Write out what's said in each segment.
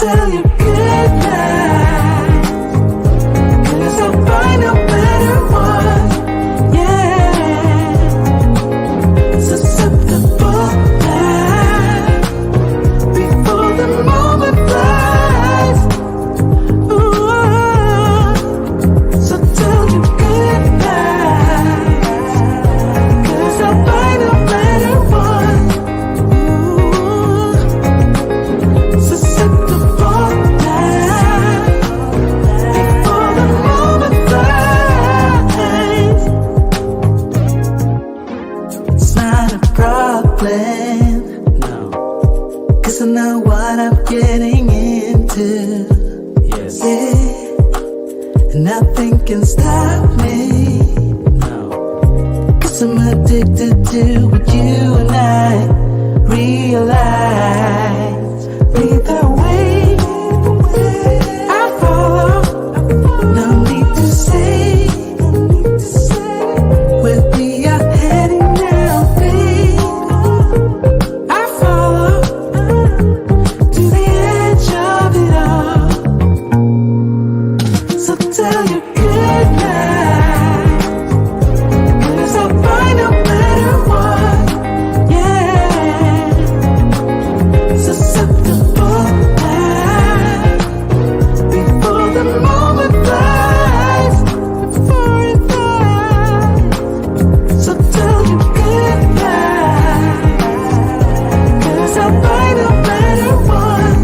tell you good night, 'cause I'll find a better one. Yeah, susceptible night before the moment flies. Ooh, so tell you good night, 'cause I'll find a better one. Ooh, susceptible night before the moment flies. It's not a problem, no, 'cause I know what I'm getting into. Yes. Yeah, and nothing can stop me. No, 'cause I'm addicted to what you and I realize. Either way, I follow. No need to say where we are heading now, babe. I follow to the edge of it all. So tell you good night, 'cause I'll find a better one. Yeah, susceptible night before the moment flies. Before it flies. So tell you good night, 'cause I'll find a better one.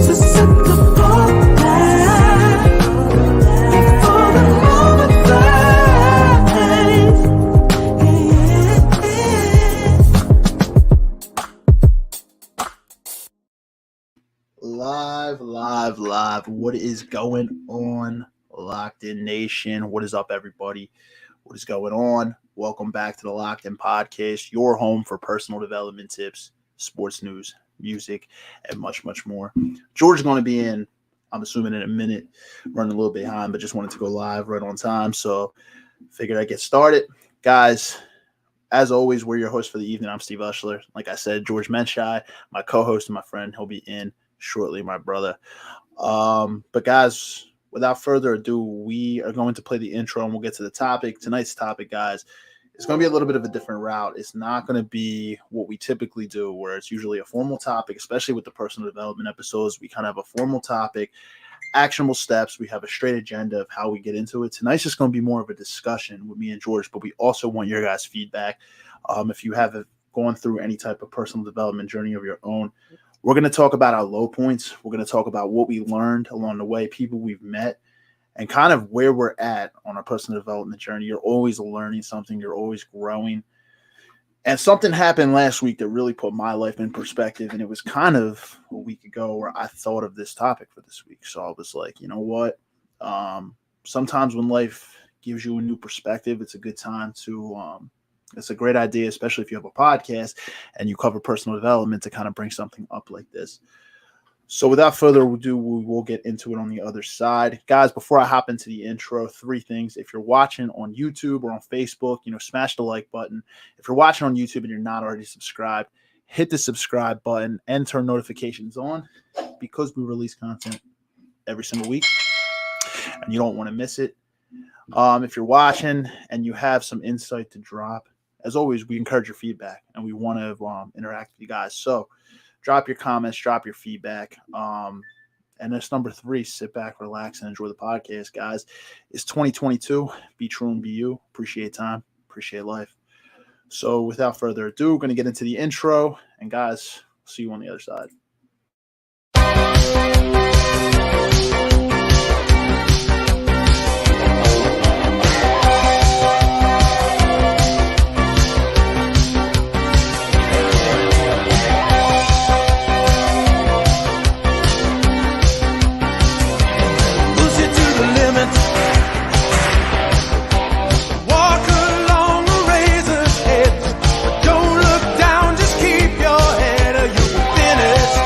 Susceptible night before the moment flies. Live. What is going on, Locked In Nation? What is up, everybody? What is going on? Welcome back to the Locked In Podcast, your home for personal development tips, sports news, music, and much, much more. George is going to be in, I'm assuming, in a minute, running a little behind, but just wanted to go live right on time, so figured I'd get started. Guys, as always, we're your hosts for the evening. I'm Steve Ushler. Like I said, George Menshai, my co-host and my friend, he'll be in shortly, my brother. But guys, without further ado, we are going to play the intro and we'll get to the topic. Tonight's topic, guys, it's going to be a little bit of a different route. It's not going to be what we typically do, where it's usually a formal topic, especially with the personal development episodes. We kind of have a formal topic, actionable steps. We have a straight agenda of how we get into it. Tonight's just going to be more of a discussion with me and George, but we also want your guys' feedback. If you haven't gone through any type of personal development journey of your own, we're going to talk about our low points. We're going to talk about what we learned along the way, people we've met, and kind of where we're at on our personal development journey. You're always learning something. You're always growing. And something happened last week that really put my life in perspective, and it was kind of a week ago where I thought of this topic for this week. So I was like, you know what? Sometimes when life gives you a new perspective, it's a good time to it's a great idea, especially if you have a podcast and you cover personal development, to kind of bring something up like this. So without further ado, we will get into it on the other side. Guys, before I hop into the intro, 3 things. If you're watching on YouTube or on Facebook, smash the like button. If you're watching on YouTube and you're not already subscribed, hit the subscribe button and turn notifications on, because we release content every single week and you don't want to miss it. If you're watching and you have some insight to drop, as always, we encourage your feedback and we want to interact with you guys. So drop your comments, drop your feedback. And that's number 3, sit back, relax, and enjoy the podcast, guys. It's 2022. Be true and be you. Appreciate time. Appreciate life. So without further ado, we're going to get into the intro. And guys, see you on the other side. Don't look down, just keep your head or you'll be finished.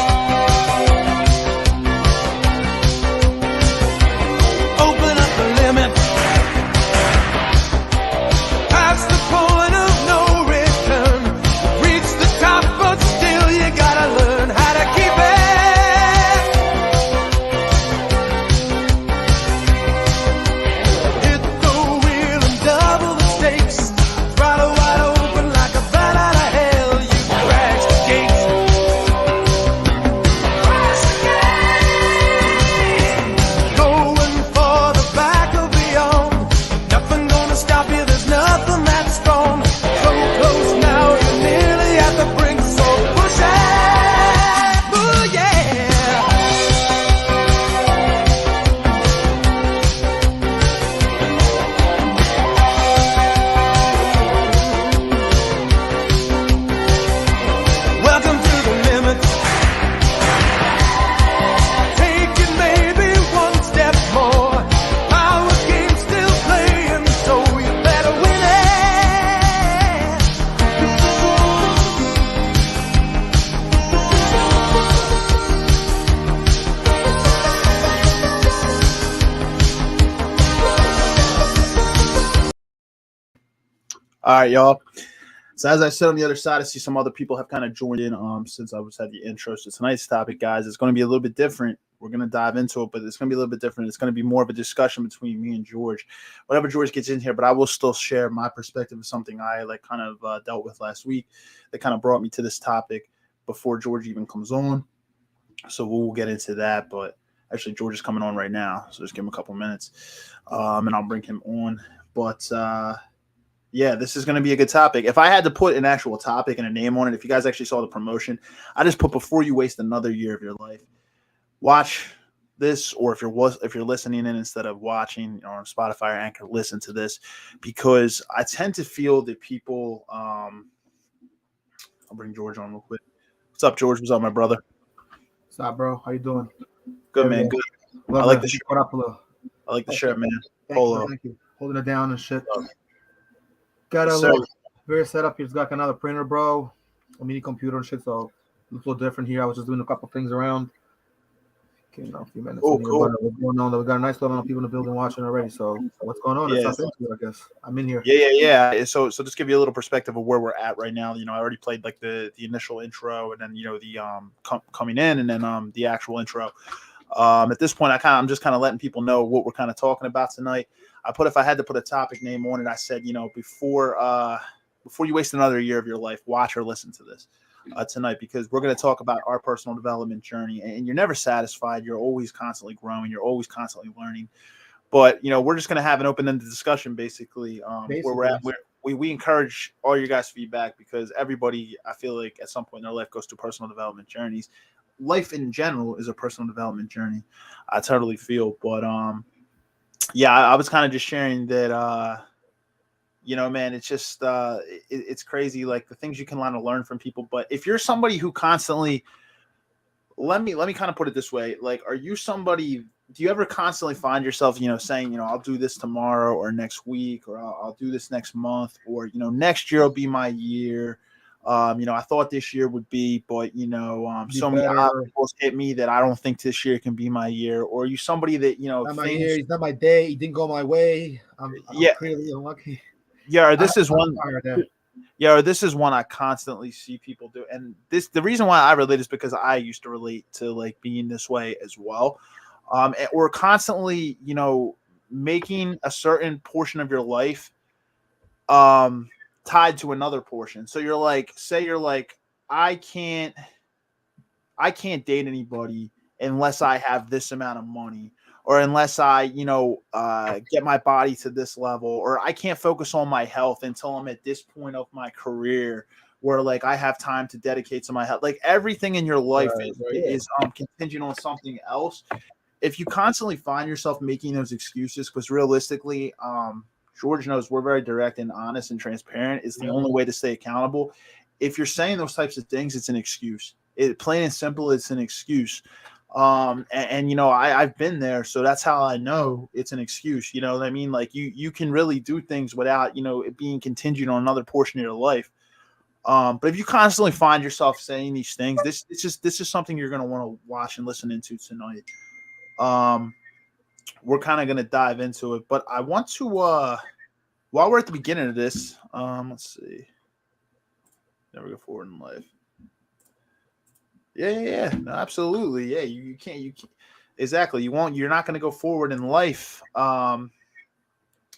All right, y'all. So as I said on the other side, I see some other people have kind of joined in since I was at the intro. So tonight's topic, guys, is going to be a little bit different. We're going to dive into it, but it's going to be a little bit different. It's going to be more of a discussion between me and George. Whenever George gets in here, but I will still share my perspective of something I kind of dealt with last week that kind of brought me to this topic before George even comes on. So we'll get into that, but actually George is coming on right now, so just give him a couple minutes, and I'll bring him on. But yeah, this is going to be a good topic. If I had to put an actual topic and a name on it, if you guys actually saw the promotion, I just put before you waste another year of your life, watch this, or if you're listening in instead of watching on Spotify or Anchor, listen to this, because I tend to feel that people. I'll bring George on real quick. What's up, George? What's up, my brother? What's up, bro? How you doing? Good, man. Good. I like the shirt. I like the shirt, man. Thank you. Holding it down and shit. Got a little very setup here. It's got another printer, bro. A mini computer and shit, so it looks a little different here. I was just doing a couple things around. Came down a few minutes. Oh, cool. What's going on? We got a nice level of people in the building watching already. So what's going on? Yeah. Let's hop into it, I guess. I'm in here. Yeah. So just give you a little perspective of where we're at right now. I already played like the initial intro, and then the coming in, and then the actual intro. At this point, I'm just kind of letting people know what we're kind of talking about tonight. If I had to put a topic name on it, I said, before you waste another year of your life, watch or listen to this tonight, because we're going to talk about our personal development journey. And you're never satisfied. You're always constantly growing. You're always constantly learning. But, we're just going to have an open-ended discussion, basically, where we're at. We encourage all your guys' feedback, because everybody, I feel like, at some point in their life goes through personal development journeys. Life in general is a personal development journey. I totally feel. But, yeah, I was kind of just sharing that, man, it's just it's crazy, like the things you can learn from people. But if you're somebody who constantly, let me kind of put it this way, like, are you somebody? Do you ever constantly find yourself, saying, I'll do this tomorrow or next week, or I'll do this next month, or next year will be my year. I thought this year would be, but so many obstacles hit me that I don't think this year can be my year. Or are you somebody that not my year, it's not my day, it didn't go my way. I'm clearly unlucky. Yeah, or this is one. Yeah, or this is one I constantly see people do, and the reason why I relate is because I used to relate to like being this way as well. And we're constantly, making a certain portion of your life, tied to another portion. So you're like, I can't date anybody unless I have this amount of money, or unless I, get my body to this level, or I can't focus on my health until I'm at this point of my career where like I have time to dedicate to my health. Like everything in your life is contingent on something else. If you constantly find yourself making those excuses, because realistically, George knows we're very direct and honest and transparent. It's the only way to stay accountable. If you're saying those types of things, it's an excuse. Plain and simple, it's an excuse. I've been there, so that's how I know it's an excuse. You know what I mean? Like you can really do things without, it being contingent on another portion of your life. But if you constantly find yourself saying these things, this is something you're going to want to watch and listen into tonight. We're kind of going to dive into it, but I want to, while we're at the beginning of this, let's see. Never go forward in life. Yeah. No, absolutely. Yeah. You can't, exactly. You're not going to go forward in life. You're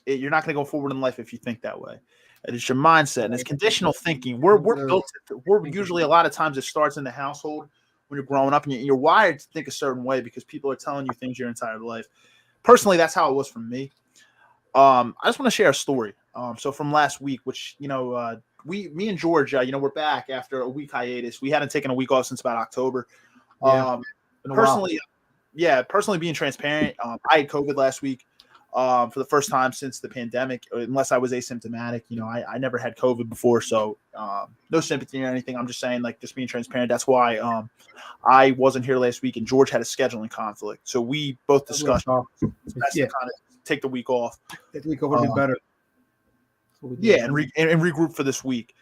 not going to go forward in life if you think that way. It's your mindset, and it's conditional thinking. We're built. We're usually, a lot of times it starts in the household when you're growing up, and you're wired to think a certain way because people are telling you things your entire life. Personally, that's how it was for me. I just want to share a story. So from last week, which, me and George, we're back after a week hiatus. We hadn't taken a week off since about October. Personally being transparent, I had COVID last week. For the first time since the pandemic, unless I was asymptomatic. I never had COVID before, so no sympathy or anything. I'm just saying, like, just being transparent. That's why I wasn't here last week, and George had a scheduling conflict. So we both discussed to kind of take the week off. That week would be better. And regroup for this week.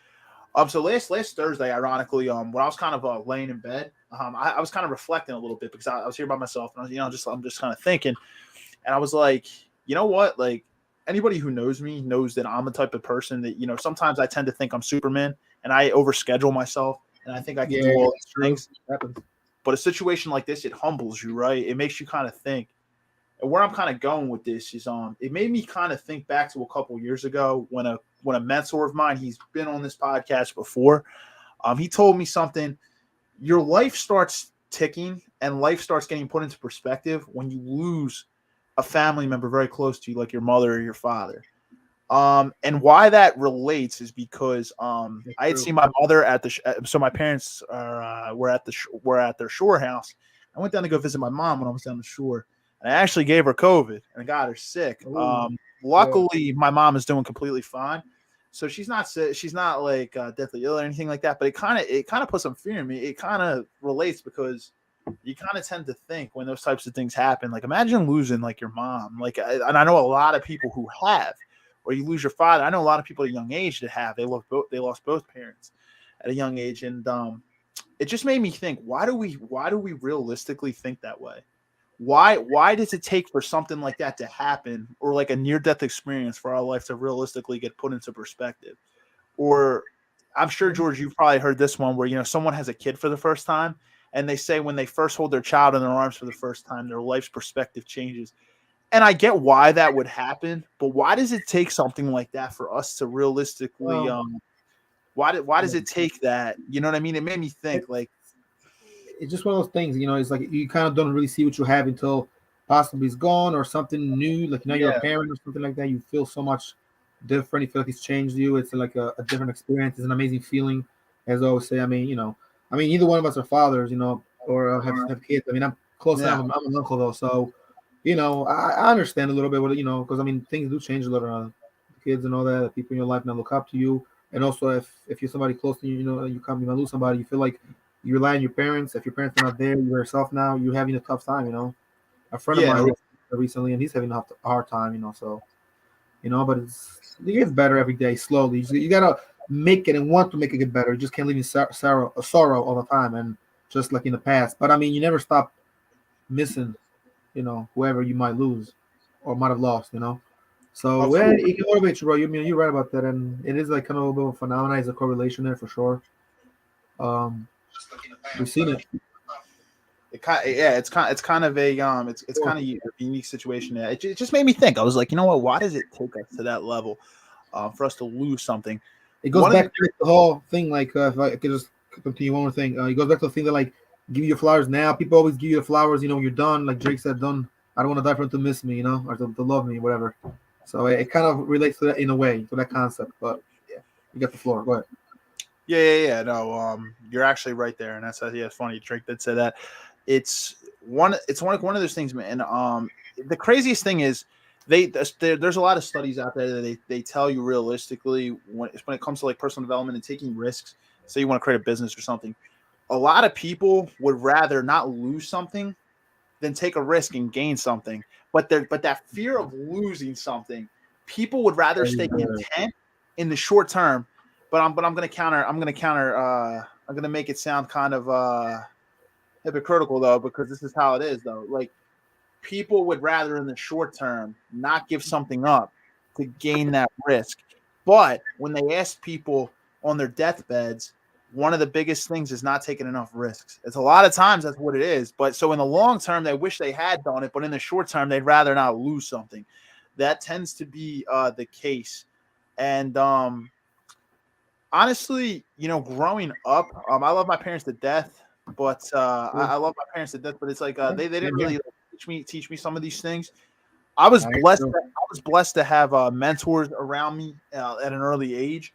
So last Thursday, ironically, when I was kind of laying in bed, I was kind of reflecting a little bit because I was here by myself, and I'm just kind of thinking, and I was like, you know what? Like, anybody who knows me knows that I'm the type of person that, sometimes I tend to think I'm Superman and I overschedule myself and I think I can do all these things. Happens. But a situation like this, it humbles you, right? It makes you kind of think. And where I'm kind of going with this is, it made me kind of think back to a couple years ago when a mentor of mine, he's been on this podcast before. He told me something. Your life starts ticking and life starts getting put into perspective when you lose a family member very close to you, like your mother or your father. And why that relates is because I had seen my mother at so my parents were at their shore house. I went down to go visit my mom when I was down the shore, and I actually gave her COVID and I got her sick. Luckily, my mom is doing completely fine, so she's not sick. She's not like deathly ill or anything like that. But it kind of put some fear in me. It kind of relates because you kind of tend to think when those types of things happen, like imagine losing like your mom, and I know a lot of people who have. Or you lose your father. I know a lot of people at a young age that have. They lost both parents at a young age, and it just made me think: why do we realistically think that way? Why does it take for something like that to happen, or like a near-death experience for our life to realistically get put into perspective? Or I'm sure, George, you've probably heard this one where someone has a kid for the first time, and they say when they first hold their child in their arms for the first time, their life's perspective changes. And I get why that would happen, but why does it take something like that for us to realistically? Why does it take that? You know what I mean? It made me think. Like, it's just one of those things. It's like you kind of don't really see what you have until possibly it's gone or something new. Like you're a parent or something like that. You feel so much different. You feel like it's changed you. It's like a different experience. It's an amazing feeling. As I always say, I mean, either one of us are fathers, or have kids. I mean, I'm close now. I'm an uncle though, so. I understand a little bit what because things do change a little. Kids and all that, people in your life now look up to you, and also if you're somebody close to you, you might lose somebody. You feel like you rely on your parents. If your parents are not there, you're yourself now. You're having a tough time. A friend of mine recently, and he's having a hard time. So, but it gets better every day, slowly. You gotta make it and want to make it get better. You just can't live in sorrow all the time, and just like in the past. But you never stop missing. Whoever you might lose or might have lost, So it can motivate you, bro. You're right about that, and it is like kind of a little bit of a phenomenon. There's a correlation there for sure. We've seen it. It's kind of a unique situation. It just made me think. I was like, why does it take us to that level for us to lose something? It goes back to the whole thing. Like if I could just continue one more thing, it goes back to the thing that like. Give you your flowers now. People always give you the flowers, when you're done. Like Drake said, done. I don't want to die for them to miss me, or to love me, whatever. So it kind of relates to that in a way, to that concept. But yeah, you got the floor. Go ahead. Yeah. No, you're actually right there, and that's it's funny. Drake did say that. It's one of those things, man. The craziest thing is there's a lot of studies out there that they tell you realistically when it comes to like personal development and taking risks. Say you want to create a business or something. A lot of people would rather not lose something than take a risk and gain something. But that fear of losing something, people would rather stay content in the short term. But I'm going to counter. I'm going to make it sound kind of hypocritical though, because this is how it is though. Like people would rather in the short term not give something up to gain that risk. But when they ask people on their deathbeds, one of the biggest things is not taking enough risks. It's a lot of times that's what it is. But so in the long term, they wish they had done it, but in the short term, they'd rather not lose something. That tends to be the case. And honestly, growing up, I love my parents to death, but I love my parents to death. But it's like they didn't really teach me some of these things. I was blessed to have mentors around me at an early age.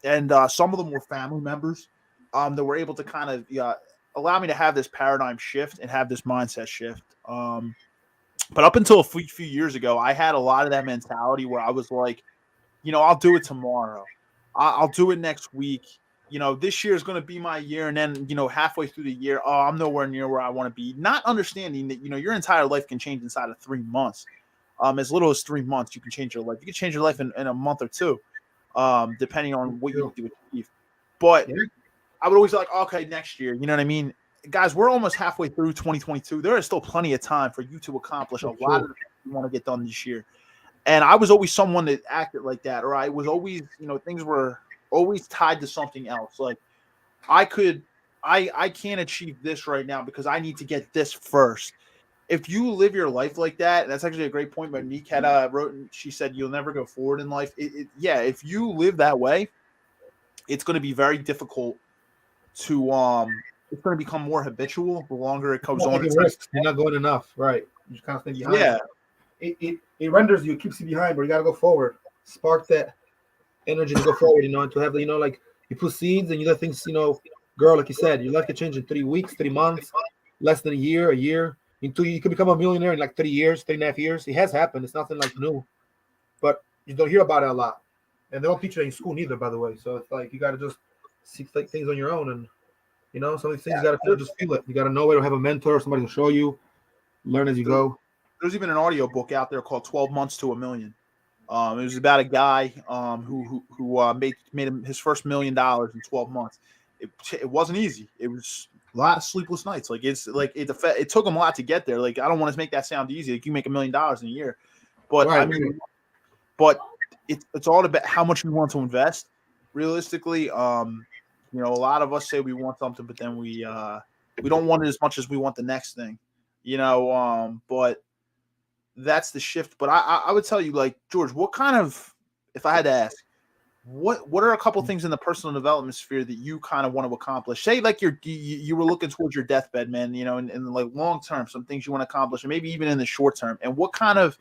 And some of them were family members that were able to kind of allow me to have this paradigm shift and have this mindset shift. But up until a few years ago, I had a lot of that mentality where I was like, I'll do it tomorrow. I'll do it next week. This year is going to be my year. And then, halfway through the year, I'm nowhere near where I want to be. Not understanding that, your entire life can change inside of 3 months. As little as 3 months, you can change your life. You can change your life in a month or two. Depending on what you do achieve. But I would always be like, okay, next year, you know what I mean? Guys, we're almost halfway through 2022. There is still plenty of time for you to accomplish a lot of the things you want to get done this year. And I was always someone that acted like that, or I was always, things were always tied to something else. Like I can't achieve this right now because I need to get this first. If you live your life like that, that's actually a great point. But Nick had wrote, she said, you'll never go forward in life. Yeah, if you live that way, it's going to be very difficult to it's going to become more habitual the longer it goes on. You're not going enough, right? You're constantly behind. Yeah, it renders you, keeps you behind, but you gotta go forward. Spark that energy to go forward, and to have the, like you put seeds and you let things, grow. Like you said, your life can change in 3 weeks, 3 months, less than a year. Into you could become a millionaire in like 3 years, 3.5 years. It has happened. It's nothing like new, but you don't hear about it a lot, and they don't teach it in school neither, by the way. So it's like you gotta just see things on your own, and some of these things you gotta just feel it. You gotta know where to have a mentor, somebody to show you, learn as you go. There's even an audio book out there called 12 Months to a Million. It was about a guy who made him his first $1 million in 12 months. It wasn't easy. It was a lot of sleepless nights. Like it took him a lot to get there. Like I don't want to make that sound easy. Like you make $1 million in a year, but right. I mean, but it's all about how much you want to invest. Realistically, a lot of us say we want something, but then we don't want it as much as we want the next thing. But that's the shift. But I would tell you, like, George, what kind of, if I had to ask, what are a couple things in the personal development sphere that you kind of want to accomplish? Say like you were looking towards your deathbed, man, in like long term, some things you want to accomplish, and maybe even in the short term. And what kind of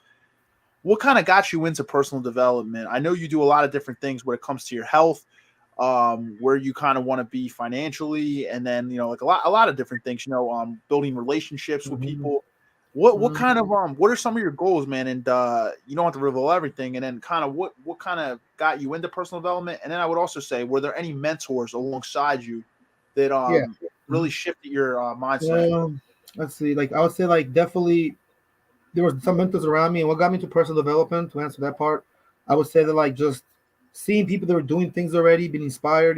got you into personal development? I know you do a lot of different things when it comes to your health, where you kind of want to be financially, and then like a lot of different things, building relationships with people. What kind of what are some of your goals, man? And you don't have to reveal everything. And then kind of what kind of got you into personal development? And then I would also say, were there any mentors alongside you that really shifted your mindset? Let's see. Like I would say, like definitely there was some mentors around me, and what got me into personal development, to answer that part, I would say that like just seeing people that were doing things already, being inspired,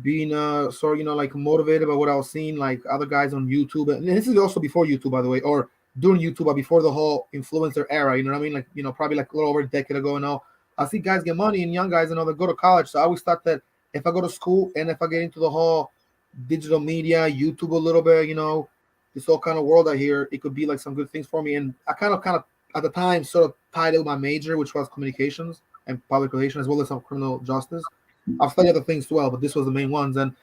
being like motivated by what I was seeing, like other guys on YouTube. And this is also before YouTube, by the way, or during YouTube, but before the whole influencer era, you know what I mean? Like, probably like a little over a decade ago now. I see guys get money and young guys, that go to college. So I always thought that if I go to school and if I get into the whole digital media, YouTube a little bit, this whole kind of world out here, it could be like some good things for me. And I kind of at the time sort of tied it with my major, which was communications and public relations, as well as some criminal justice. I've studied other things as well, but this was the main ones. And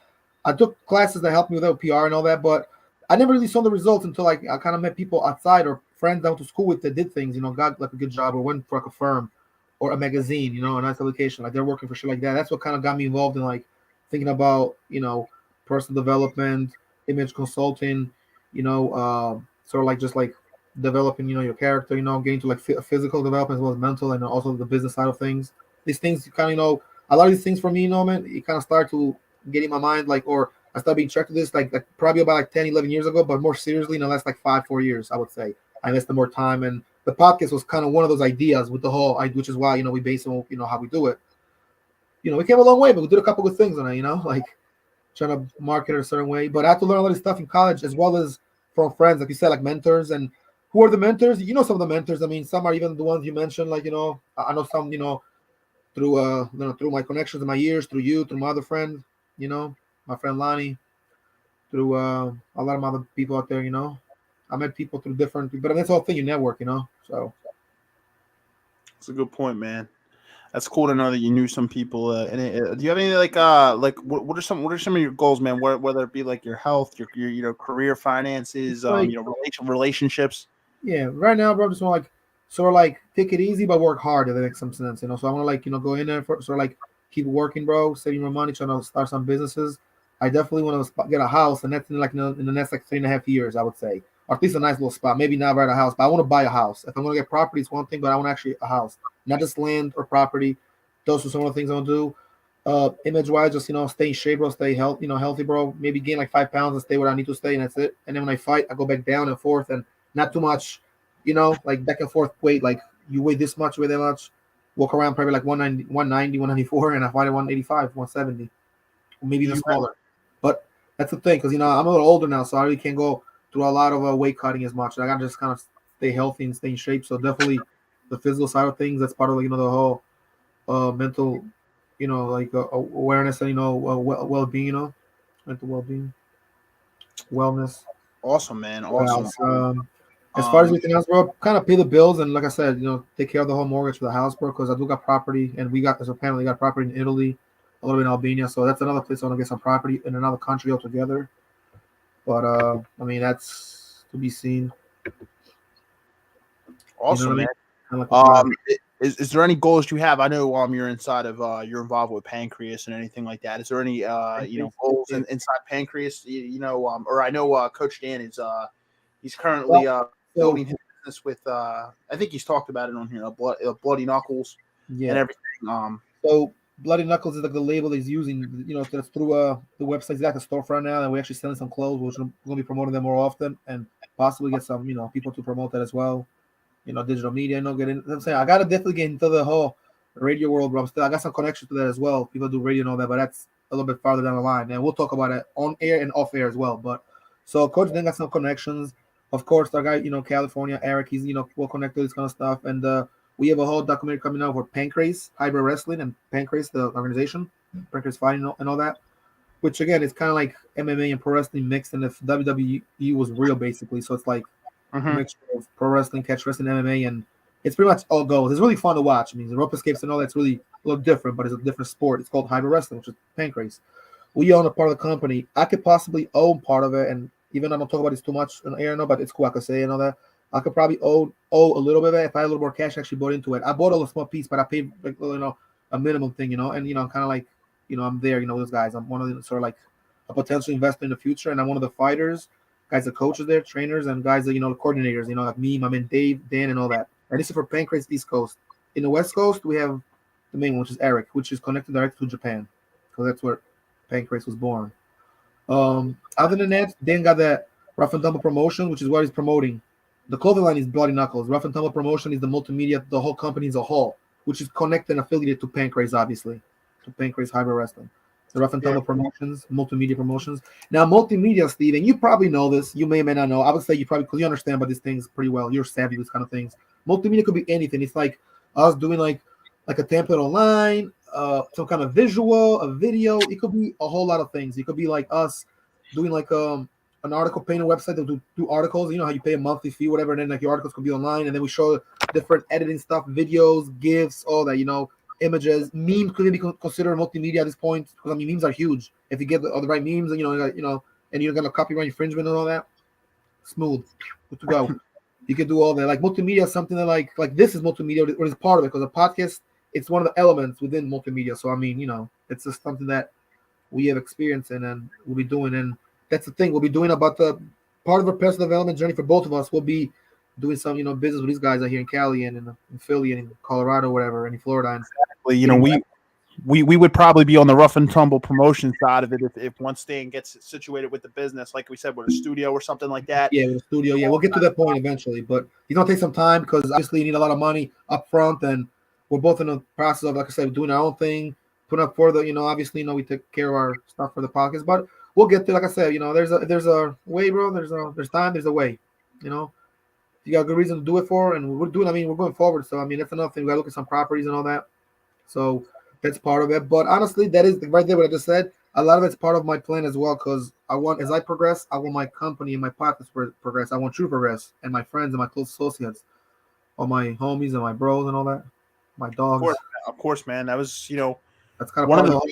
I took classes that helped me with PR and all that, but I never really saw the results until like I kind of met people outside or friends I went to school with that did things, got like a good job or went for like a firm or a magazine, a nice publication, like they're working for shit like that. That's what kind of got me involved in like thinking about, personal development, image consulting, sort of like just like developing, your character, getting to like physical development as well as mental, and also the business side of things. These things, you kind of, a lot of these things for me, man, it kind of started to get in my mind, like, or I started being tracked to this like probably about like 10, 11 years ago, but more seriously in the last like 5-4 years, I would say. I invested more time, and the podcast was kind of one of those ideas with the whole, which is why, we base on, how we do it. We came a long way, but we did a couple good things on it, like trying to market it a certain way. But I had to learn a lot of stuff in college, as well as from friends, like you said, like mentors. And who are the mentors? Some of the mentors. I mean, some are even the ones you mentioned, like, I know some, through my connections in my years, through you, through my other friend, my friend Lonnie, through a lot of other people out there, I met people through different, but that's the whole thing, you network, so. It's a good point, man. That's cool to know that you knew some people. And do you have any like what are some of your goals, man? Whether it be like your health, your career, finances, like, relationships. Yeah, right now, bro, I just want like take it easy but work hard, if that makes some sense, So I want to like go in there for sort of like keep working, bro, saving more money, trying to start some businesses. I definitely want to get a house, and that's in the next like 3.5 years, I would say, or at least a nice little spot. Maybe not right a house, but I want to buy a house. If I'm gonna get property, it's one thing, but I want actually a house, not just land or property. Those are some of the things I want to do. Image wise, just stay in shape, bro, stay healthy, bro. Maybe gain like 5 pounds and stay where I need to stay, and that's it. And then when I fight, I go back down and forth, and not too much, like back and forth weight. Like you weigh this much, weigh that much. Walk around probably like 190, 194, and I fight at 185, 170, maybe even smaller. But that's the thing, because I'm a little older now, so I really can't go through a lot of weight cutting as much. I gotta just kind of stay healthy and stay in shape. So definitely the physical side of things. That's part of, the whole mental, awareness and, well-being, mental well-being, wellness. Awesome, man. What Awesome. else? As far as Um, everything else, bro, kind of pay the bills and, like I said, take care of the whole mortgage for the house, bro. Because I do got property, and we got, as a family, got property in Italy, a little bit in Albania. So that's another place I want to get some property in another country altogether. But I mean, that's to be seen. awesome, You know man. what I mean? Kind of like a plan. Is there any goals you have? I know you're inside of you're involved with Pancreas and anything like that. Is there any goals inside Pancreas? Or I know Coach Dan is he's currently So building his business with I think he's talked about it on here, Bloody Knuckles and yeah. everything. So Bloody Knuckles is like the label he's using. That's through the website. He's got the storefront now, and we're actually selling some clothes. We're going to be promoting them more often, and possibly get some people to promote that as well. Digital media. I'm saying I gotta definitely get into the whole radio world, bro. I got some connection to that as well. People do radio and all that, but that's a little bit farther down the line, and we'll talk about it on air and off air as well. But so Coach then got some connections. Of course, our guy, California, Eric, he's well connected to this kind of stuff, and we have a whole documentary coming out for Pancrase Hybrid Wrestling and Pancrase, the organization, Pancrase Fighting and all that. Which again is kind of like MMA and pro wrestling mixed, and if WWE was real, basically. So it's like a mixture of pro wrestling, catch wrestling, MMA, and it's pretty much all goes. It's really fun to watch. I mean, the rope escapes and all that's really a little different, but it's a different sport. It's called hybrid wrestling, which is Pancrase. We own a part of the company. I could possibly own part of it, and even though I don't talk about this too much on air, but it's cool. I could say and all that. I could probably owe a little bit of it if I had a little more cash. I actually bought into it. I bought a small piece, but I paid like a minimum thing, and I'm kind of like I'm there. Those guys. I'm one of the sort of like a potential investor in the future, and I'm one of the fighters. Guys, the coaches there, trainers, and guys that the coordinators, like me, my man Dave, Dan, and all that. And this is for Pancrase East Coast. In the West Coast, we have the main one, which is Eric, which is connected directly to Japan, because that's where Pancrase was born. Other than that, Dan got that Rough and Tumble promotion, which is what he's promoting. The clothing line is Bloody Knuckles. Rough and Tumble promotion is the multimedia, the whole company as a whole, which is connected and affiliated to Pancrase, obviously, to Pancrase Hybrid Wrestling. The Rough and Tumble promotions, multimedia promotions. Now, multimedia, Steve, and you probably know this. You may or may not know. I would say you probably, because you understand about these things pretty well. You're savvy with these kind of things. Multimedia could be anything. It's like us doing like a template online, some kind of visual, a video. It could be a whole lot of things. It could be like us doing like an article painter website that do articles. You know how you pay a monthly fee, whatever, and then like your articles could be online, and then we show different editing stuff, videos, GIFs, all that. Images, memes could be considered multimedia at this point, because I mean memes are huge. If you get the right memes, and and you're gonna copyright infringement and all that, smooth, good to go. You can do all that. Like multimedia is something that like this is multimedia, or is part of it, because a podcast, it's one of the elements within multimedia. So I mean, it's just something that we have experience in and we'll be doing, and that's the thing we'll be doing about the part of our personal development journey for both of us. We'll be doing some business with these guys out here in Cali and in Philly and in Colorado, whatever, and in Florida. And we would probably be on the Rough and Tumble promotion side of it if once Stan gets situated with the business, like we said, with a studio or something like that. Yeah, with a studio. Yeah, we'll get to that point eventually, but it's gonna take some time, because obviously you need a lot of money up front, and we're both in the process of, like I said, doing our own thing, putting up for the, obviously, we take care of our stuff for the podcast, but we'll get there. Like I said, there's a way, bro. There's time. There's a way. You got a good reason to do it for, and we're doing. I mean, we're going forward. So I mean, that's another thing. We got to look at some properties and all that. So that's part of it. But honestly, that is right there what I just said. A lot of it's part of my plan as well, because I want, as I progress, I want my company and my podcast to progress. I want you to progress, and my friends and my close associates, all my homies and my bros and all that, my dogs. Of course, man. That was that's kind of one of the whole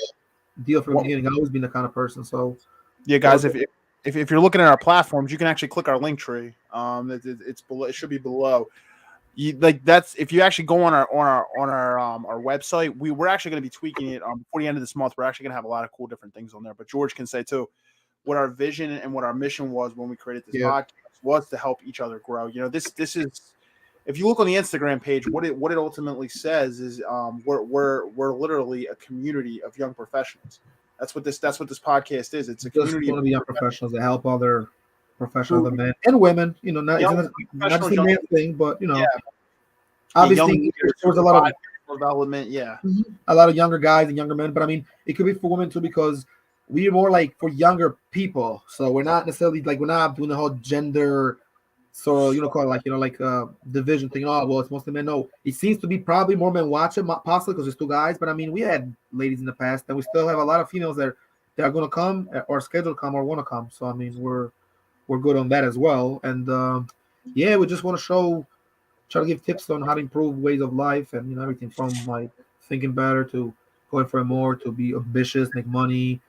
deal from the beginning. I've always been the kind of person. So yeah, guys, if you're looking at our platforms, you can actually click our link tree. It's below. It should be below. That's if you actually go on our website. We're actually going to be tweaking it before the end of this month. We're actually going to have a lot of cool different things on there. But George can say too what our vision and what our mission was when we created this podcast was to help each other grow. This is, if you look on the Instagram page, what it ultimately says is we're literally a community of young professionals. That's what this podcast is. It's a community of young professionals that help other professionals, other men and women. Not just a man thing, but obviously there's a lot of development. Yeah, a lot of younger guys and younger men. But I mean, it could be for women too, because we're more like for younger people. So we're not necessarily we're not doing the whole gender So call it like division thing. Oh well, it's mostly men. No, it seems to be probably more men watch it, possibly because there's two guys. But I mean, we had ladies in the past, and we still have a lot of females that are going to come or scheduled to come or want to come. So I mean, we're good on that as well. And yeah, we just want to try to give tips on how to improve ways of life, and everything from like thinking better to going for more, to be ambitious, make money,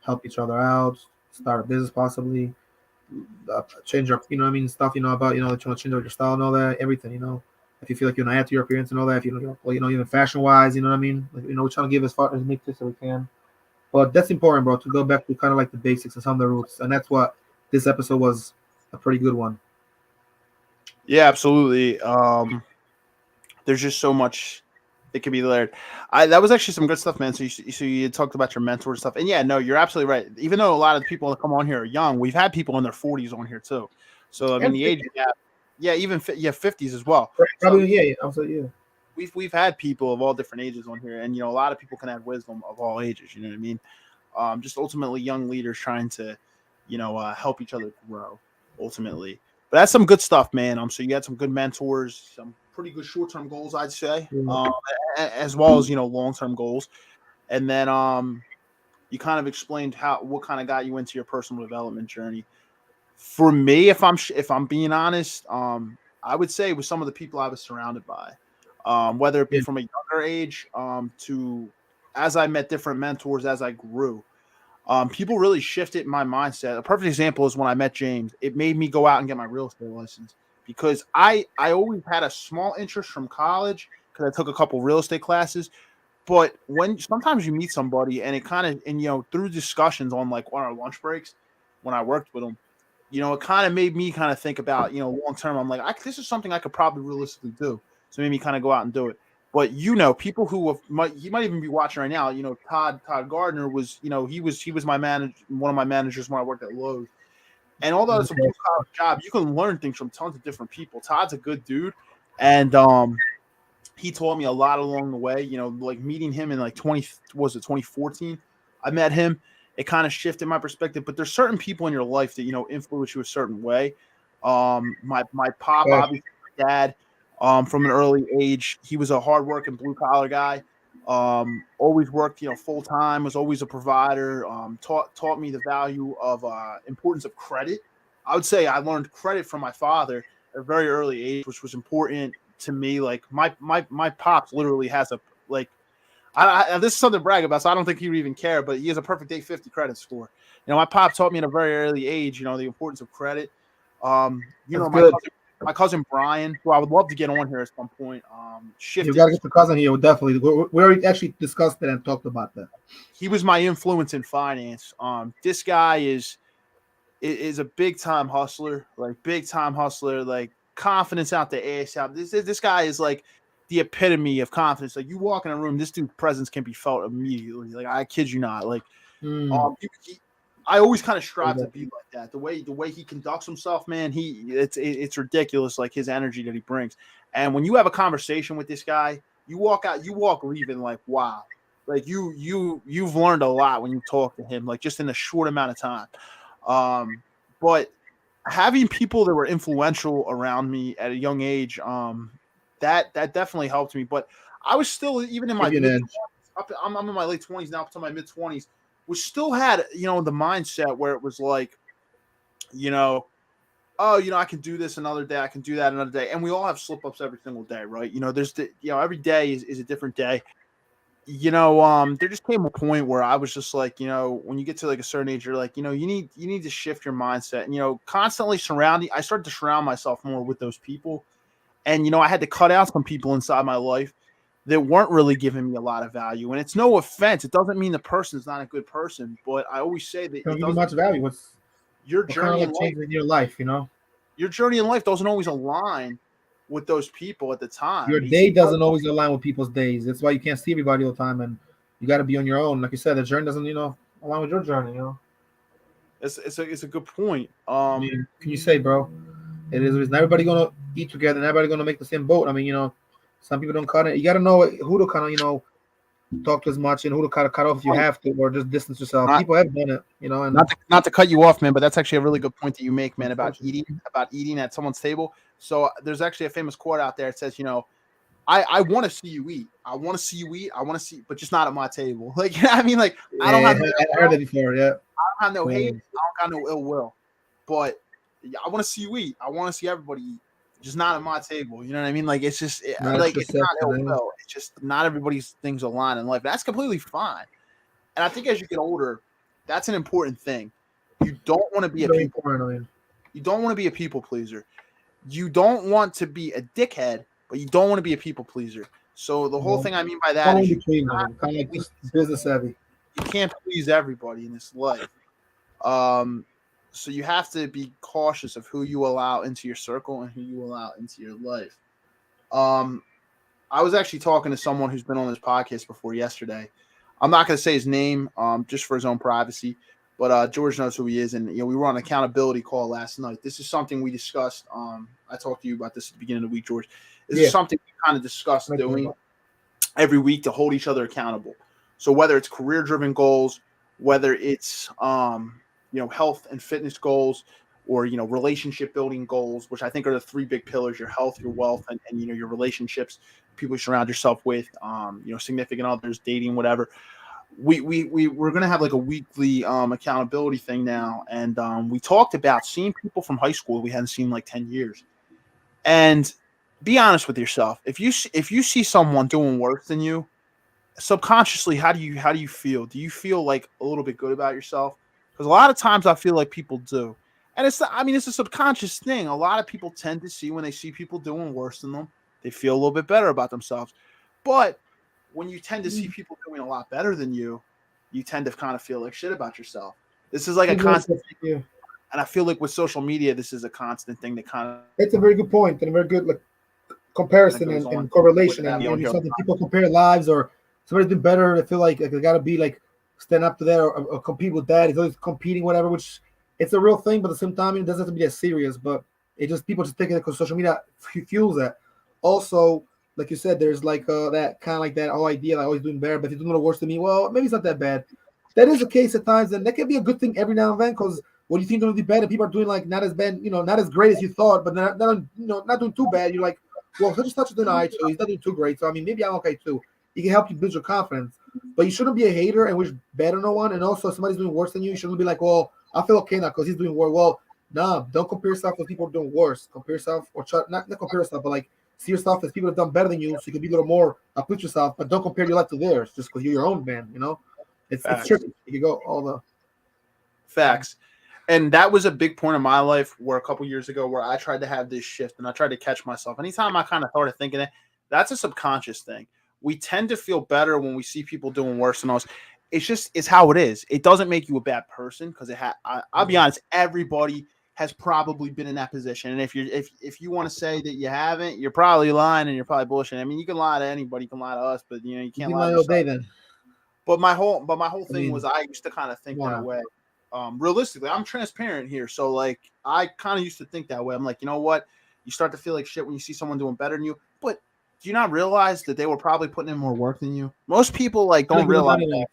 help each other out, start a business possibly, change your stuff about that you want to change up your style and all that, everything. If you feel like you're not add to your appearance and all that, if you don't, even fashion wise, what I mean. Like, we're trying to give as far as make this so we can. But that's important, bro, to go back to kind of like the basics and some of the roots, and that's what this episode was a pretty good one. Yeah, absolutely. There's just so much that could be learned. That was actually some good stuff, man. So you talked about your mentor and stuff, and yeah, no, you're absolutely right. Even though a lot of the people that come on here are young, we've had people in their 40s on here too. So I mean, the age gap, yeah, even 50s as well. Probably, so, yeah, absolutely, yeah. We've had people of all different ages on here, and a lot of people can add wisdom of all ages. You know what I mean? Just ultimately young leaders trying to, help each other grow. Ultimately, but that's some good stuff, man. So you had some good mentors, some pretty good short-term goals, I'd say, as well as long-term goals, and then you kind of explained what kind of got you into your personal development journey. For me, if I'm being honest, I would say with some of the people I was surrounded by, whether it be from a younger age to as I met different mentors as I grew. People really shifted my mindset. A perfect example is when I met James. It made me go out and get my real estate license because I always had a small interest from college because I took a couple real estate classes. But when sometimes you meet somebody and it kind of, through discussions on like on our lunch breaks when I worked with them, it kind of made me kind of think about, long term. I'm like, this is something I could probably realistically do. So it made me kind of go out and do it. But people who might even be watching right now. Todd Gardner was, he was my manager, one of my managers when I worked at Lowe's, and although it's a blue collar job, you can learn things from tons of different people. Todd's a good dude, and he taught me a lot along the way. Like meeting him in like 2014, I met him. It kind of shifted my perspective. But there's certain people in your life that influence you a certain way. My pop, obviously, my dad. From an early age, he was a hardworking blue collar guy. Always worked, full time. Was always a provider. Taught me the value of importance of credit. I would say I learned credit from my father at a very early age, which was important to me. Like my pops literally has a this is something to brag about, so I don't think he would even care. But he has a perfect 850 credit score. My pop taught me at a very early age, the importance of credit. My cousin Brian, who I would love to get on here at some point. You got to get the cousin here. Definitely. We already actually discussed it and talked about that. He was my influence in finance. This guy is a big time hustler, like confidence out the ass out. This guy is like the epitome of confidence. Like you walk in a room, this dude's presence can be felt immediately. Like I kid you not. Like I always kind of strive to be like that. The way he conducts himself, man, it's ridiculous. Like his energy that he brings. And when you have a conversation with this guy, you walk leaving like, wow, like you've learned a lot when you talk to him, like just in a short amount of time. But having people that were influential around me at a young age, that definitely helped me. But I was still even in my I'm in my late 20s now, up to my mid 20s. We still had, the mindset where it was like, I can do this another day. I can do that another day. And we all have slip ups every single day, right? There's every day is a different day. There just came a point where I was just like, when you get to like a certain age, you're like, you need to shift your mindset and, constantly I started to surround myself more with those people. And, I had to cut out some people inside my life that weren't really giving me a lot of value. And it's no offense. It doesn't mean the person's not a good person, but I always say that don't give you much value. What's your journey in life, your journey in life doesn't always align with those people at the time. Your day doesn't always align with people's days. That's why you can't see everybody all the time. And you got to be on your own. Like you said, the journey doesn't, align with your journey, It's a good point. I mean, can you say, bro? It is. Not everybody going to eat together and everybody going to make the same boat. I mean, some people don't cut it. You got to know who to kind of, talk to as much and who to kind of cut off if you Right. have to, or just distance yourself. Not- People have done it, you know. And not to cut you off, man, but that's actually a really good point that you make, man, about eating at someone's table. So there's actually a famous quote out there. It says, I want to see you eat. I want to see you eat. I want to see, but just not at my table. Like, you know what I mean? Like, I don't have I heard that before. Yeah, I don't have no hate. I don't got no ill will. But I want to see you eat. I want to see everybody eat. Just not at my table. You know what I mean? Like, it's just like it's not ill will. It's just not everybody's things align in life. That's completely fine. And I think as you get older, that's an important thing. You don't want to be a people. You don't want to be a people pleaser. You don't want to be a dickhead, but you don't want to be a people pleaser. So the whole thing I mean by that is kind of like just business savvy. You can't please everybody in this life. So you have to be cautious of who you allow into your circle and who you allow into your life. I was actually talking to someone who's been on this podcast before yesterday. I'm not going to say his name, just for his own privacy, but George knows who he is. And, we were on an accountability call last night. This is something we discussed. I talked to you about this at the beginning of the week, George. This is something we kind of discussed doing every week to hold each other accountable. So whether it's career-driven goals, whether it's, health and fitness goals, or, relationship building goals, which I think are the three big pillars: your health, your wealth, and your relationships, people you surround yourself with, significant others, dating, whatever. We're going to have like a weekly accountability thing now. And we talked about seeing people from high school we hadn't seen in like 10 years. And be honest with yourself. If you see someone doing worse than you, subconsciously, how do you feel? Do you feel like a little bit good about yourself? Because a lot of times I feel like people do. And it's a subconscious thing. A lot of people tend to see when they see people doing worse than them, they feel a little bit better about themselves. But when you tend to see people doing a lot better than you, you tend to kind of feel like shit about yourself. This is like a constant thing. And I feel like with social media, this is a constant thing that kind of... It's a very good point and a very good comparison and correlation. And something people compare lives, or somebody's been better. They feel like they got to be like stand up to that or compete with that. It's always competing, whatever, which it's a real thing. But at the same time, it doesn't have to be that serious. But it just, people just take it because social media fuels that. Also, like you said, there's like that kind of like that whole idea, like always doing better. But if you're doing worse than me, well, maybe it's not that bad. That is the case at times, and that can be a good thing every now and then. Because when you think they're going to be better, people are doing like not as bad, not as great as you thought, but not doing too bad. You're like, well, such and such is doing all right, so he's not doing too great. So I mean, maybe I'm okay too. It can help you build your confidence, but you shouldn't be a hater and wish bad on no one. And also, if somebody's doing worse than you, you shouldn't be like, well, I feel okay now because he's doing worse. Well, nah, don't compare yourself with people doing worse. Compare yourself, or not compare yourself, but like see yourself as people have done better than you, so you can be a little more uplift yourself. But don't compare your life to theirs just because you're your own man. It's tricky. You can go all the facts. And that was a big point in my life where a couple years ago where I tried to have this shift and I tried to catch myself. Anytime I kind of started thinking that, that's a subconscious thing. We tend to feel better when we see people doing worse than us. It's how it is. It doesn't make you a bad person because I'll be honest, everybody has probably been in that position. And if you want to say that you haven't, you're probably lying and you're probably bullshitting. I mean, you can lie to anybody, you can lie to us, but you can't lie to yourself. Then. But my whole thing was I used to kind of think that way. Realistically, I'm transparent here. So like I kind of used to think that way. I'm like, you know what? You start to feel like shit when you see someone doing better than you. But do you not realize that they were probably putting in more work than you? Most people don't realize that.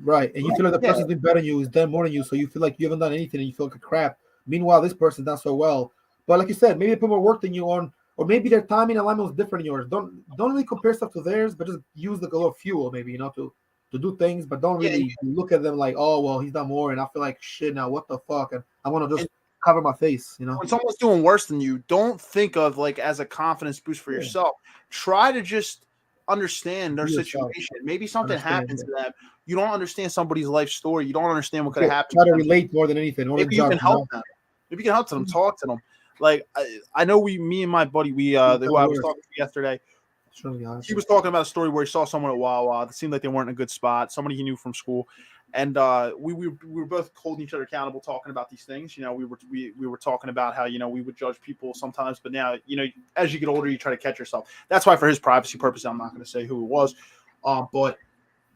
Right. And you feel like the person's been better than you, is done more than you. So you feel like you haven't done anything and you feel like a crap. Meanwhile, this person's done so well. But like you said, maybe they put more work than you on, or maybe their timing alignment was different than yours. Don't really compare stuff to theirs, but just use like a little fuel, maybe, to do things, but don't really look at them like, oh, well, he's done more, and I feel like shit now, what the fuck? And I want to just cover my face, When someone's doing worse than you, don't think of like as a confidence boost for yourself. Try to just understand their situation. Maybe something happened to them. You don't understand somebody's life story. You don't understand what could have happened. Try to relate more than anything. Maybe you can help them. Maybe you can help them, talk to them. Like I know me and my buddy, who I was talking to yesterday, he was talking about a story where he saw someone at Wawa that seemed like they weren't in a good spot, somebody he knew from school. And we were both holding each other accountable, talking about these things. We were talking about how, we would judge people sometimes, but now, as you get older, you try to catch yourself. That's why for his privacy purposes, I'm not going to say who it was. But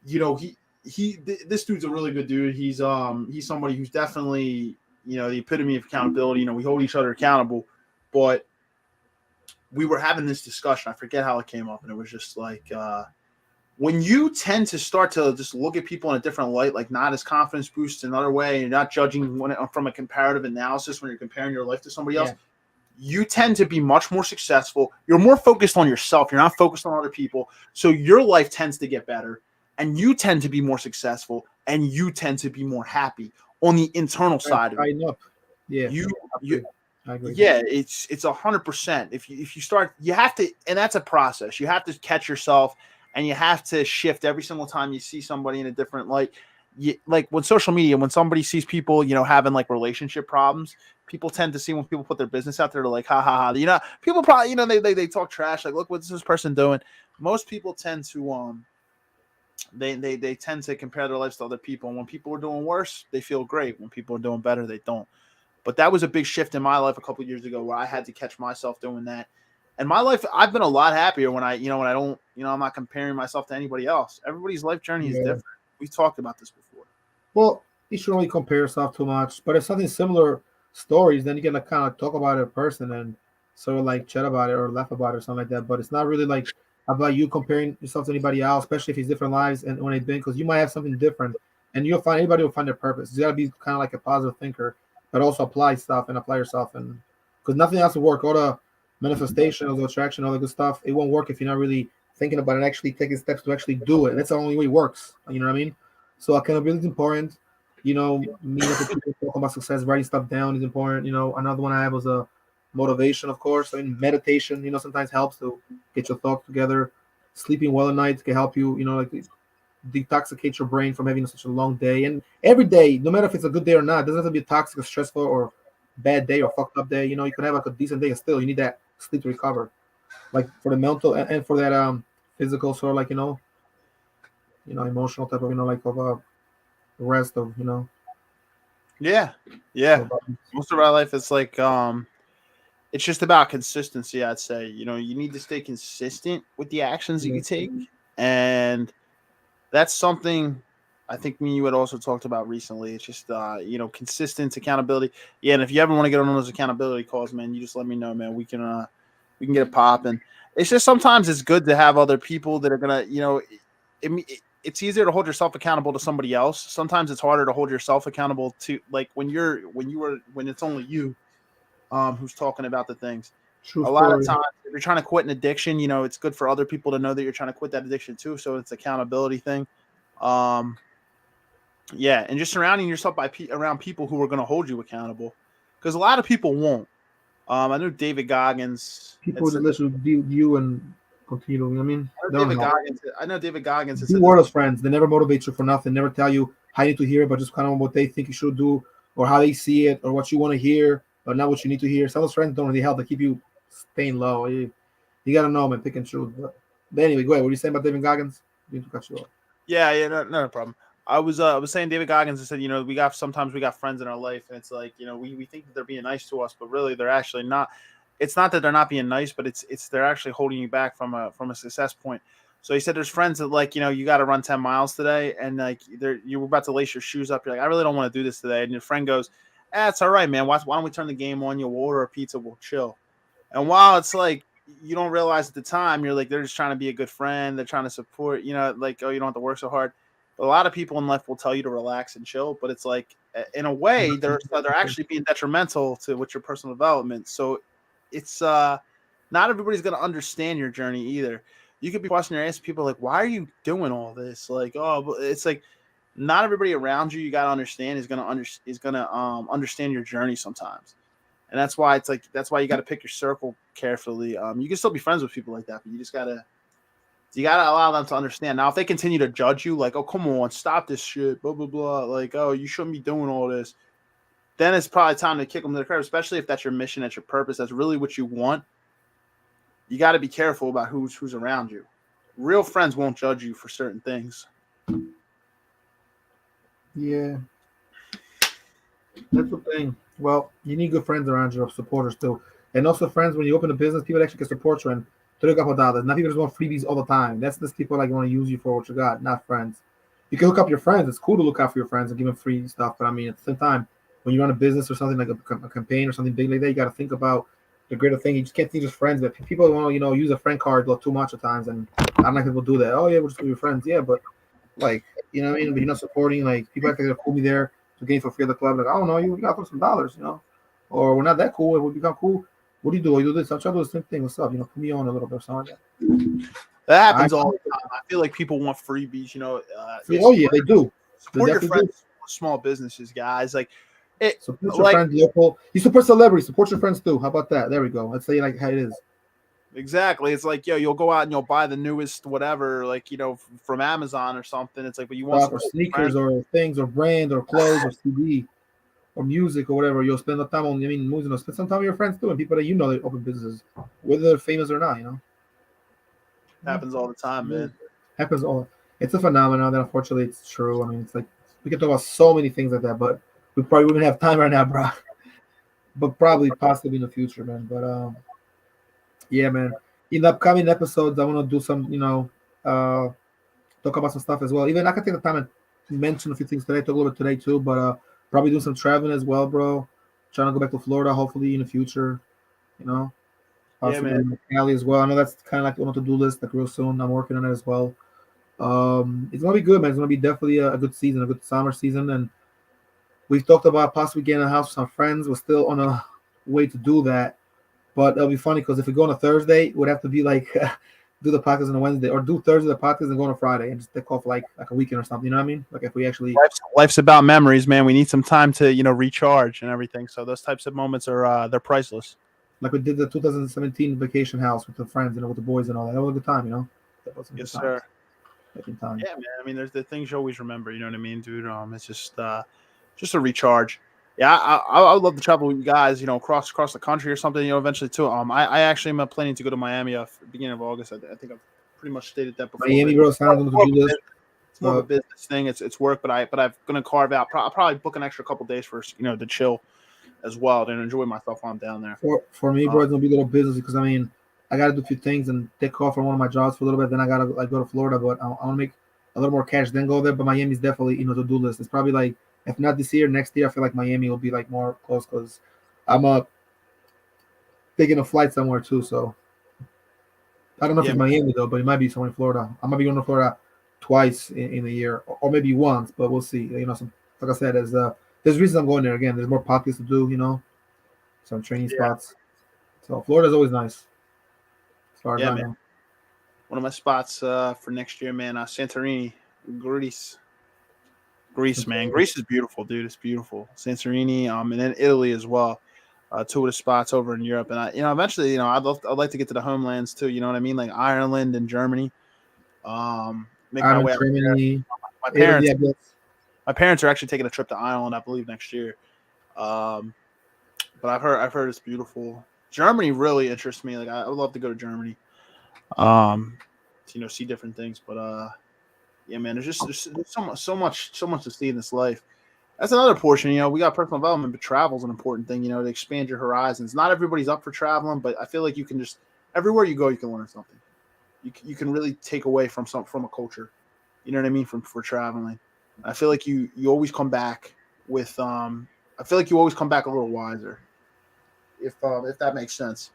this dude's a really good dude. He's somebody who's definitely, the epitome of accountability. We hold each other accountable, but we were having this discussion. I forget how it came up, and it was just like, when you tend to start to just look at people in a different light, like not as confidence boost another way, and not judging from a comparative analysis when you're comparing your life to somebody else, you tend to be much more successful. You're more focused on yourself. You're not focused on other people. So your life tends to get better, and you tend to be more successful, and you tend to be more happy on the internal side of it. Yeah, I agree. Yeah, it's 100%. If you start, you have to, and that's a process. You have to catch yourself, and you have to shift every single time you see somebody in a different light. Like when social media, when somebody sees people, having like relationship problems, people tend to see when people put their business out there, they're like, ha ha ha. People probably, they talk trash, like, look, what's this person doing? Most people tend to they tend to compare their lives to other people. And when people are doing worse, they feel great. When people are doing better, they don't. But that was a big shift in my life a couple of years ago where I had to catch myself doing that. And my life, I've been a lot happier when I don't, I'm not comparing myself to anybody else. Everybody's life journey is different. We've talked about this before. Well, you shouldn't really compare yourself too much. But if something similar stories, then you can kind of talk about it in person and sort of like chat about it or laugh about it or something like that. But it's not really like about you comparing yourself to anybody else, especially if it's different lives and when they've been, because you might have something different and anybody will find their purpose. You got to be kind of like a positive thinker, but also apply stuff and apply yourself. And because nothing else will work. All the manifestation, all the attraction, all the good stuff, it won't work if you're not really thinking about it and actually taking steps to actually do it. That's the only way it works. You know what I mean? So accountability is important. Meeting up with people, talking about success, writing stuff down is important. Another one I have was a motivation, of course. I mean, meditation, sometimes helps to get your thoughts together. Sleeping well at night can help you, like detoxicate your brain from having such a long day. And every day, no matter if it's a good day or not, it doesn't have to be a toxic or stressful or bad day or fucked up day. You can have like a decent day and still you need that sleep to recover. Like for the mental and for that physical sort of like, emotional type of, like of a rest of, Yeah. Most of our life is like it's just about consistency, I'd say. You need to stay consistent with the actions that you take, and that's something I think me and you had also talked about recently. It's just consistent accountability. Yeah, and if you ever want to get on those accountability calls, man, you just let me know, man. We can get it popping. It's just sometimes it's good to have other people that are gonna, it's easier to hold yourself accountable to somebody else. Sometimes it's harder to hold yourself accountable to, like when it's only you who's talking about the things. True a lot story. of times if you're trying to quit an addiction, it's good for other people to know that you're trying to quit that addiction too. So it's an accountability thing. Yeah, and just surrounding yourself around people who are going to hold you accountable, because a lot of people won't. I know David Goggins. People that listen to you and continue. I know David Goggins. Be worthless friends. They never motivate you for nothing. Never tell you how you need to hear it, but just kind of what they think you should do or how they see it or what you want to hear, but not what you need to hear. Some of those friends don't really help. They keep you staying low. You got to know, man, pick and choose. But anyway, go ahead. What are you saying about David Goggins? Didn't to cut you off. Yeah, no problem. I was saying David Goggins. I said, sometimes we got friends in our life, and it's like, we think that they're being nice to us, but really they're actually not. It's not that they're not being nice, but it's they're actually holding you back from a success point. So he said there's friends that like, you got to run 10 miles today, and like you're about to lace your shoes up. You're like, I really don't want to do this today, and your friend goes, it's all right, man. Why don't we turn the game on? You'll order a pizza, we'll chill. And while it's like you don't realize at the time, you're like, they're just trying to be a good friend. They're trying to support, like, oh, you don't have to work so hard. A lot of people in life will tell you to relax and chill, but it's like, in a way, they're actually being detrimental to with your personal development. So it's not everybody's going to understand your journey either. You could be questioning your ass. People are like, why are you doing all this? Like, oh, it's like not everybody around you got to understand is going to understand your journey sometimes. And that's why you got to pick your circle carefully. You can still be friends with people like that, but you gotta allow them to understand. Now, if they continue to judge you, like, oh, come on, stop this shit, blah, blah, blah, like, oh, you shouldn't be doing all this, then it's probably time to kick them to the curb, especially if that's your mission, that's your purpose, that's really what you want. You got to be careful about who's around you. Real friends won't judge you for certain things. Yeah. That's the thing. Well, you need good friends around you, supporters too. And also friends, when you open a business, people actually can support you and $3 couple dollars. Not people just want freebies all the time. That's just people like want to use you for what you got, not friends. You can hook up your friends. It's cool to look out for your friends and give them free stuff. But I mean, at the same time, when you run a business or something like a campaign or something big like that, you got to think about the greater thing. You just can't think just friends. But people want to use a friend card too much at times, and I don't like people do that. Oh yeah, we're just gonna be friends. Yeah, but like what I mean. But you're not supporting like people like they're cool me there to gain for free of the club. Like I don't know, you got to throw some dollars, or we're not that cool. And we become cool. What do you do? Oh, you do this. I'm trying to do the same thing. What's up? Put me on a little bit or something like that. That happens all the time. I feel like people want freebies. Oh yeah, they do. Support your friends, small businesses, guys. Like, support your friends local. You support celebrities. Support your friends too. How about that? There we go. Let's say like how it is. Exactly. It's like, you'll go out and you'll buy the newest whatever, like, from Amazon or something. It's like, but you want or sneakers or things or brand or clothes or CD or music or whatever. You'll spend the time on. Movies. Spend some time with your friends too, and people that they open businesses, whether they're famous or not. Happens all the time, man. Happens all. It's a phenomenon that unfortunately it's true. I mean, it's like we can talk about so many things like that, but we probably wouldn't have time right now, bro. But probably possibly in the future, man. But yeah, man. In the upcoming episodes, I want to do some, talk about some stuff as well. Even I can take the time and mention a few things today. Talk a little bit today too, but probably do some traveling as well, bro. Trying to go back to Florida, hopefully in the future. Possibly in Cali as well. I know that's kind of like on the to-do list, like real soon. I'm working on it as well. It's gonna be good, man. It's gonna be definitely a good season, a good summer season, and we've talked about possibly getting a house with some friends. We're still on a way to do that, but it'll be funny because if we go on a Thursday, it would have to be like do the podcast on a Wednesday, or do Thursday the podcast and go on a Friday and just take off like a weekend or something. You know what I mean? Like if we actually life's about memories, man. We need some time to recharge and everything. So those types of moments are they're priceless. Like we did the 2017 vacation house with the friends, with the boys and all that. That was a good time, That was yes, sir. Time. Yeah, man. I mean, there's the things you always remember. You know what I mean, dude? It's just a recharge. Yeah, I would love to travel with you guys. Across the country or something. Eventually too. I actually am planning to go to Miami beginning of August. I think I've pretty much stated that before. Miami, bro. It's more of a business thing. It's work, but I'm gonna carve out. I'll probably book an extra couple days for to chill as well and enjoy myself while I'm down there. For me, bro, it's gonna be a little business because I gotta do a few things and take off from one of my jobs for a little bit. Then I gotta go to Florida, but I want to make a little more cash, then go there. But Miami's definitely the to-do list. It's probably like if not this year, next year. I feel like Miami will be like more close because I'm taking a flight somewhere too. So I don't know if it's Miami though, but it might be somewhere in Florida. I might be going to Florida twice in a year, or maybe once, but we'll see. Like I said, there's reasons I'm going there again. There's more podcasts to do, some training spots. So Florida's always nice. As far as I know. One of my spots for next year, man, Santorini, Greece. Greece, man. Greece is beautiful, dude. It's beautiful. Santorini, and then Italy as well. Two of the spots over in Europe, and eventually, I'd like to get to the homelands too. You know what I mean, like Ireland and Germany. Make my way Germany. My parents. Italy, my parents are actually taking a trip to Ireland, I believe, next year. But I've heard it's beautiful. Germany really interests me. Like I would love to go to Germany. To, see different things. But yeah, man, there's so much to see in this life. That's another portion. We got personal development, but travel's an important thing. To expand your horizons. Not everybody's up for traveling, but I feel like you can just everywhere you go, you can learn something. You can really take away from a culture. You know what I mean? For traveling. I feel like you always come back with I feel like you always come back a little wiser. If that makes sense.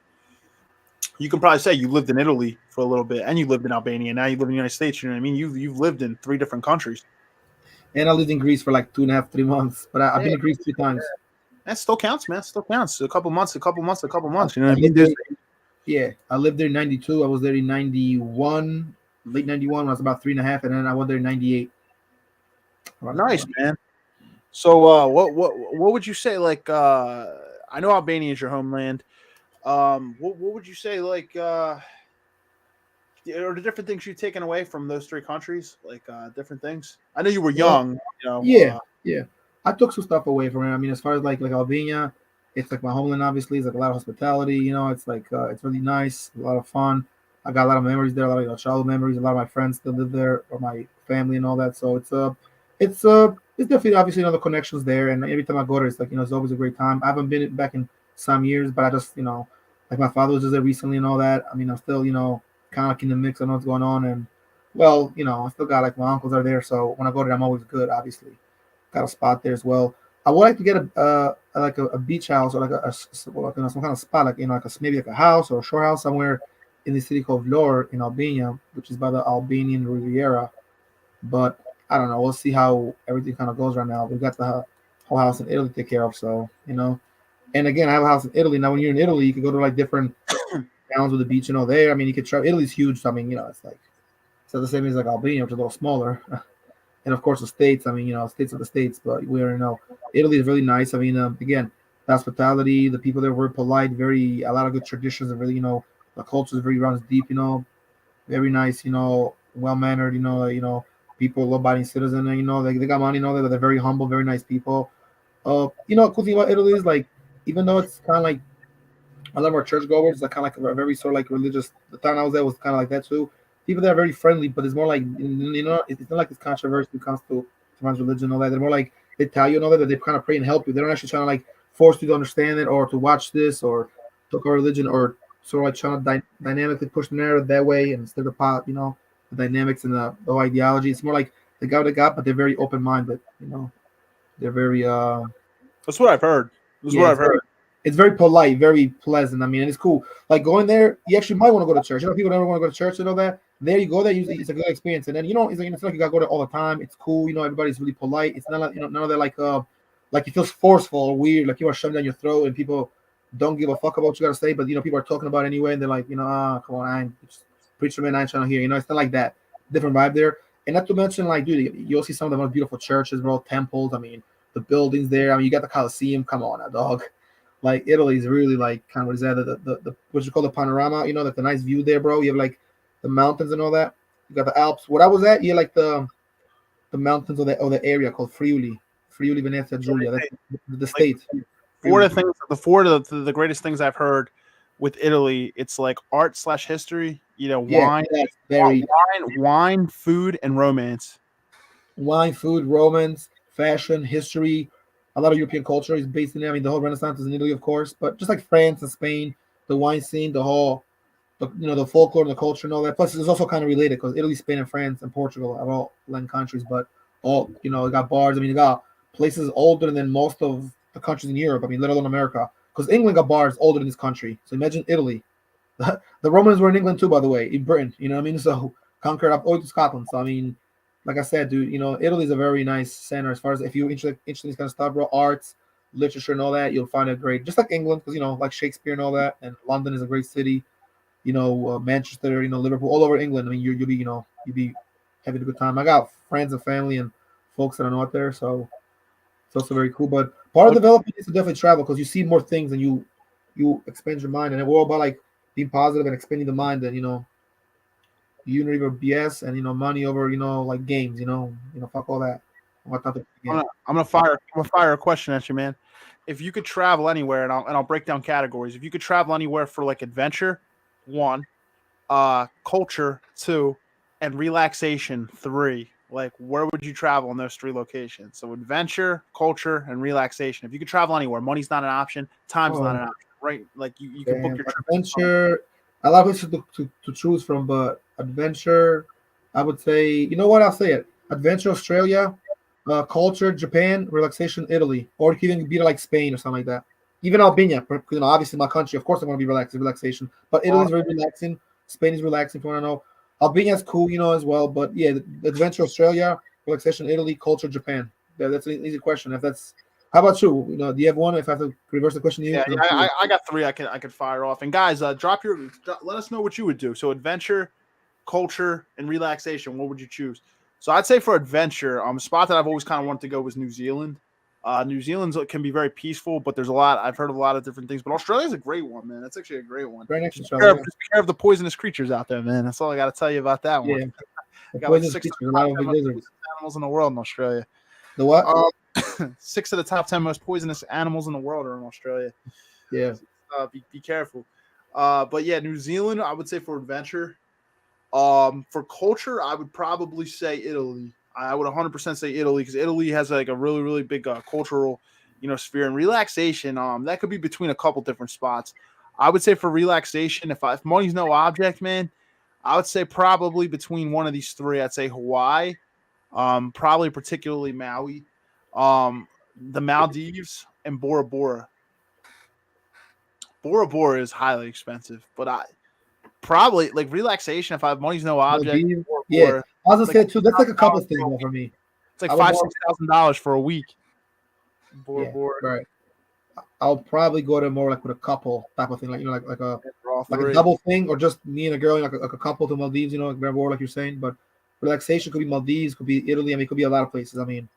You can probably say you lived in Italy for a little bit and you lived in Albania and now you live in the United States, you know what I mean? You've lived in 3 different countries. And I lived in Greece for like 2.5, 3 months. But I've been to Greece 3 times. That still counts, man. Still counts. A couple months. You know what I mean? I lived there in 92. I was there in 91, late 91 when I was about 3.5, and then I went there in 98. Nice, man. So what would you say? Like I know Albania is your homeland. What would you say? Like are the different things you've taken away from those 3 countries? Like different things. I know you were young. Yeah. I took some stuff away from it. I mean, as far as like Albania, it's like my homeland. Obviously, it's like a lot of hospitality. It's like it's really nice, a lot of fun. I got a lot of memories there, a lot of childhood memories. A lot of my friends still live there, or my family and all that. So it's definitely obviously the connections there. And every time I go there, it's like it's always a great time. I haven't been back in some years, but I just like my father was just there recently and all that. I mean, I'm still kind of like in the mix. I know what's going on, and I still got like my uncles are there. So when I go there, I'm always good. Obviously, got a spot there as well. I would like to get a beach house or like like, some kind of spot, like like maybe like a house or a shore house somewhere in the city called Vlor in Albania, which is by the Albanian Riviera. But I don't know. We'll see how everything kind of goes right now. We got the whole house in Italy to take care of, so And again, I have a house in Italy. Now, when you're in Italy, you can go to like different towns with the beach, there. I mean, you could try. Italy's huge, so I mean, it's like it's not the same as like Albania, which is a little smaller. And of course, the states. I mean, states of the states, but we already know Italy is really nice. I mean, again, the hospitality, the people there were polite, very a lot of good traditions, and really, the culture is very runs deep. Very nice. Well mannered. People, law-abiding citizen. And, they got money. They're very humble, very nice people. Cool thing about Italy is like, even though it's kind of like a lot of our churchgoers, like kind of like a very sort of like religious. The town I was at was kind of like that too. People there are very friendly, but it's more like it's not like it's controversy when it comes to sometimes religion and all that. They're more like they tell you and all that they kind of pray and help you. They don't actually try to like force you to understand it or to watch this or talk about religion or sort of like trying to dynamically push the narrative that way and instead of pop, the dynamics and the ideology. It's more like they got what they got, but they're very open minded. They're very That's what I've heard. That's what I've heard. It's very polite, very pleasant. I mean, and it's cool. Like going there, you actually might want to go to church. People never want to go to church and all that. There you go there, usually it's a good experience. And then it's like you gotta go there all the time. It's cool, everybody's really polite. It's not like none of that like it feels forceful or weird, like you are shoving down your throat and people don't give a fuck about what you gotta say, but people are talking about it anyway, and they're like, come on, preacher man, I ain't trying to hear. It's not like that. Different vibe there. And not to mention, like, dude, you'll see some of the most beautiful churches, bro, temples. I mean, the buildings there. I mean, you got the Colosseum. Come on, now, dog. Like Italy is really like kind of what is that the what you call the panorama? Like the nice view there, bro. You have like the mountains and all that. You got the Alps. What I was at, you like the mountains of the area called Friuli, Venezia, Giulia. That's the state. Four of the things, the greatest things I've heard with Italy, it's like art/history. Wine, food, and romance. Wine, food, romance, fashion, history. A lot of European culture is based in there. I mean, the whole Renaissance is in Italy, of course, but just like France and Spain, the wine scene, the whole, the folklore and the culture and all that. Plus, it's also kind of related because Italy, Spain, and France and Portugal are all Latin countries, but all, it got bars. I mean, it got places older than most of the countries in Europe. I mean, let alone America, because England got bars older than this country. So imagine Italy. The Romans were in England too, by the way, in Britain. You know what I mean? So conquered up all to Scotland. So I mean, like I said, dude, Italy is a very nice center as far as if you're interested in this kind of stuff, bro, arts, literature, and all that, you'll find it great. Just like England, because like Shakespeare and all that, and London is a great city. Manchester, Liverpool, all over England. I mean, you'll be having a good time. I got friends and family and folks that are not there, so it's also very cool. But part of development is to definitely travel because you see more things and you expand your mind, and we're all about like being positive and expanding the mind, and unity over BS and money over like games. Fuck all that. I'm gonna fire a question at you, man. If you could travel anywhere, and I'll break down categories. If you could travel anywhere for like adventure, 1, culture, 2, and relaxation, 3. Like, where would you travel in those 3 locations? So adventure, culture, and relaxation. If you could travel anywhere, money's not an option, time's not an option, right? Like you can book your trip. Adventure. A lot of places to choose from, but adventure, I would say, what, I'll say it. Adventure, Australia, culture, Japan, relaxation, Italy, or it could even be like Spain or something like that. Even Albania, obviously my country, of course I want to be relaxation, but Italy is very relaxing. Spain is relaxing, if you want to know. Albania is cool, as well, but yeah, the adventure, Australia, relaxation, Italy, culture, Japan. That's an easy question. How about you? Do you have one? If I have to reverse the question to you? Yeah, I got 3 I could fire off. And guys, let us know what you would do. So adventure, culture, and relaxation. What would you choose? So I'd say for adventure, a spot that I've always kind of wanted to go was New Zealand. New Zealand can be very peaceful, but I've heard of a lot of different things. But Australia's a great one, man. That's actually a great one. Right next to Just be care of the poisonous creatures out there, man. That's all I got to tell you about that one. Yeah, got like 6 animals in the world in Australia. The what? 6 of the top 10 most poisonous animals in the world are in Australia. Yeah. Be careful. But yeah, New Zealand, I would say for adventure. For culture, I would probably say Italy. I would 100% say Italy because Italy has like a really, really big cultural, sphere. And relaxation, that could be between a couple different spots. I would say for relaxation, if money's no object, man, I would say probably between one of these 3. I'd say Hawaii, probably particularly Maui. the Maldives and Bora Bora. Bora Bora is highly expensive, but I probably like relaxation. If I have money's no object, Bora Yeah, Bora, I was gonna like say too. That's like a couple $6,000 things though for me. it's like I would $5,000 more, $6,000 for a week. Bora yeah, Bora, right. I'll probably go to more like with a couple type of thing, like for all like a three. double thing, or just me and a girl, like a couple to Maldives, like very war, like you're saying. But relaxation could be Maldives, could be Italy. I mean, it could be a lot of places. I mean,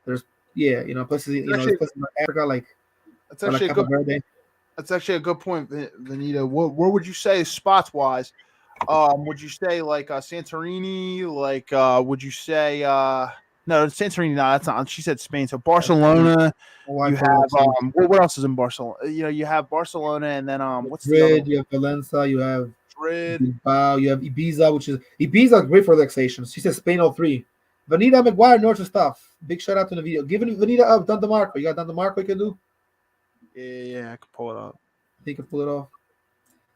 there's places, there's places like Africa, like That's or like actually a Cape good. Verde. That's actually a good point, Vanita. Where would you say spots wise? Would you say like Santorini? Like, would you say no Santorini? No, that's not. She said Spain. So Barcelona. Hawaii You for have relaxation. what else is in Barcelona? You have Barcelona, and then what's the other Madrid, one? you have Valencia, you have Madrid. Bilbao, you have Ibiza, which is Ibiza great for relaxation. She says Spain all three. Vanita McGuire, North stuff. Big shout out to the video. Giving Vanita up, Don DeMarco. You got Don DeMarco you can do? Yeah, I could pull it up. I think you can pull it off.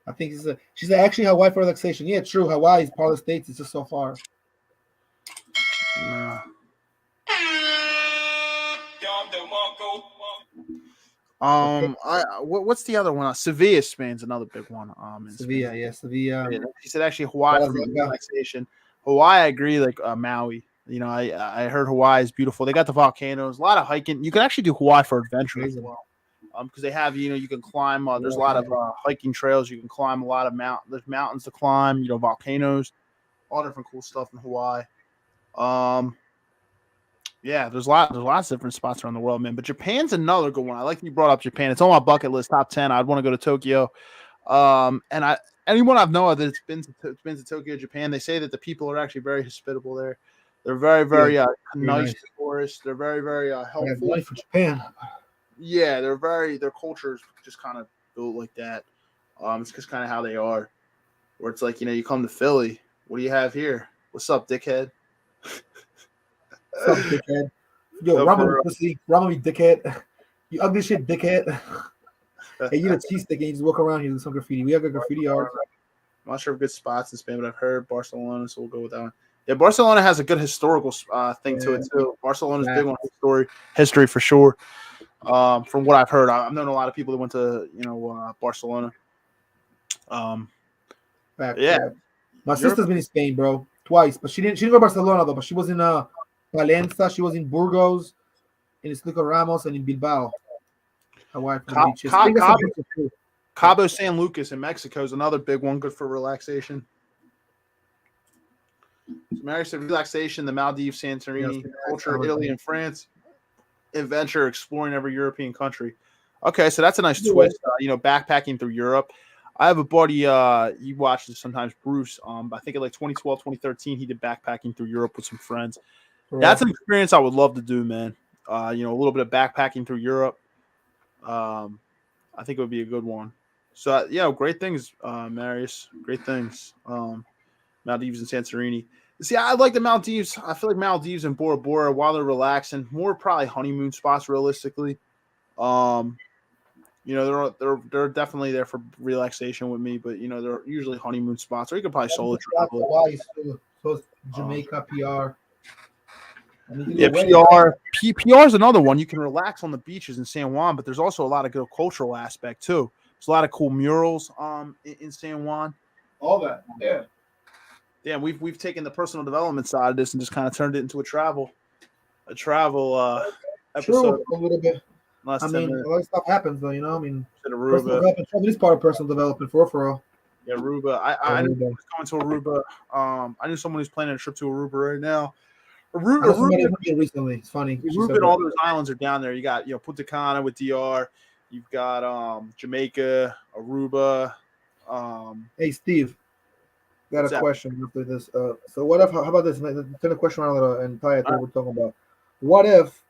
I think she said actually Hawaii for relaxation. Yeah, true. Hawaii is part of the States. It's just so far. No. What's the other one? Sevilla, Spain's another big one. In Sevilla, Spain. yeah, Sevilla. Yeah, he said actually Hawaii for relaxation. Hawaii, I agree. Like Maui, I heard Hawaii is beautiful. They got the volcanoes, a lot of hiking. You can actually do Hawaii for adventure as well. Because they have, you can climb. There's a lot of hiking trails. You can climb a lot of There's mountains to climb. Volcanoes, all different cool stuff in Hawaii. Yeah, there's lots of different spots around the world, man. But Japan's another good one. I like that you brought up Japan. It's on my bucket list, top 10. I'd want to go to Tokyo. And anyone I've known that's been to Tokyo, Japan, they say that the people are actually very hospitable there. They're very, very nice to us. They're very, very helpful. Money for Japan. Yeah, their culture is just kind of built like that. It's just kind of how they are. Where it's like, you come to Philly. What do you have here? What's up, dickhead? What's up, dickhead? Yo, Rama pussy. Rama me, dickhead. You ugly shit, dickhead. Hey, you the cheese stick and you just walk around here and do some graffiti. We have good graffiti art. I'm not sure of good spots in Spain, but I've heard Barcelona, so we'll go with that one. Yeah, Barcelona has a good historical thing to it too. Barcelona's big on history for sure. From what I've heard, I've known a lot of people that went to Barcelona. My sister's been in Spain, bro, twice, but she didn't go to Barcelona though. But she was in Valencia, she was in Burgos, in Eslico Ramos, and in Bilbao. Hawaii for the beaches. Cabo San Lucas in Mexico is another big one, good for relaxation. So Mary said relaxation, the Maldives, Santorini, culture, Italy, and France. Adventure, exploring every European country. Okay, so that's a nice twist. Backpacking through Europe. I have a buddy, you watch this sometimes, Bruce. I think in like 2012, 2013, he did backpacking through Europe with some friends. That's an experience I would love to do, man. A little bit of backpacking through Europe. I think it would be a good one. So, great things, Marius. Great things. Maldives and Santorini. See, I like the Maldives. I feel like Maldives and Bora Bora, while they're relaxing, more probably honeymoon spots realistically. They're definitely there for relaxation with me, but they're usually honeymoon spots, or you could probably solo travel. Hawaii, so Jamaica, PR. PR is another one. You can relax on the beaches in San Juan, but there's also a lot of good cultural aspect too. There's a lot of cool murals in San Juan. All that, yeah. Yeah, we've taken the personal development side of this and just kind of turned it into a travel episode. True, a little bit. A lot of stuff happens though, Personal development is part of personal development for real. Yeah, Aruba. I knew someone was going to Aruba. I knew someone who's planning a trip to Aruba right now. Aruba recently. It's funny. Aruba and all those islands are down there. You got Punta Cana with DR. You've got Jamaica, Aruba. Hey Steve, got a question after this. So what if? How about this? Turn the question around and tie it to what we're talking about. What if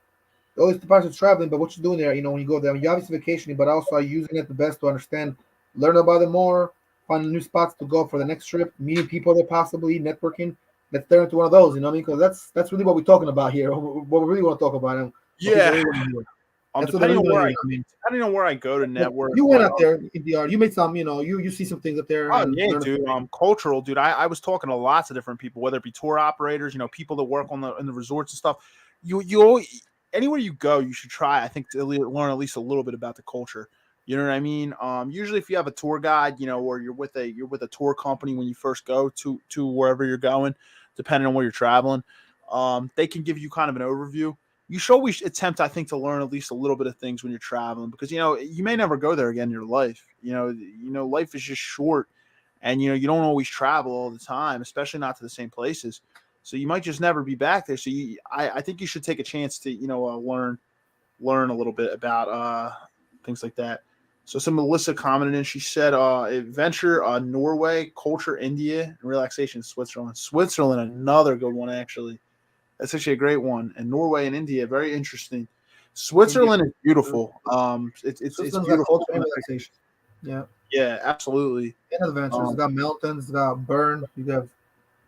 all these parts of traveling, but what you're doing there, when you go there, you're obviously vacationing, but also are using it the best to understand, learn about it more, find new spots to go for the next trip, meeting people there possibly, networking. Let's turn into one of those, because that's really what we're talking about here. What we really want to talk about. Depending on where I go to network. You went out there in DR. You made some, you see some things up there. Oh yeah, dude. Cultural, dude. I was talking to lots of different people, whether it be tour operators, people that work in the resorts and stuff. anywhere you go, you should try, I think, to learn at least a little bit about the culture. You know what I mean? Usually if you have a tour guide, or you're with a tour company when you first go to wherever you're going, depending on where you're traveling, they can give you kind of an overview. You should always attempt, I think, to learn at least a little bit of things when you're traveling, because you may never go there again in your life. Life is just short, and you don't always travel all the time, especially not to the same places. So you might just never be back there. So I think you should take a chance to learn a little bit about things like that. So some Melissa commented, and she said, adventure, Norway, culture, India, and relaxation, Switzerland. Switzerland, another good one, actually. That's actually a great one. And Norway and India, very interesting. Switzerland is beautiful. It's beautiful. Culture and relaxation. Yeah. Yeah, absolutely. And adventures. You got mountains. You got Bern. You got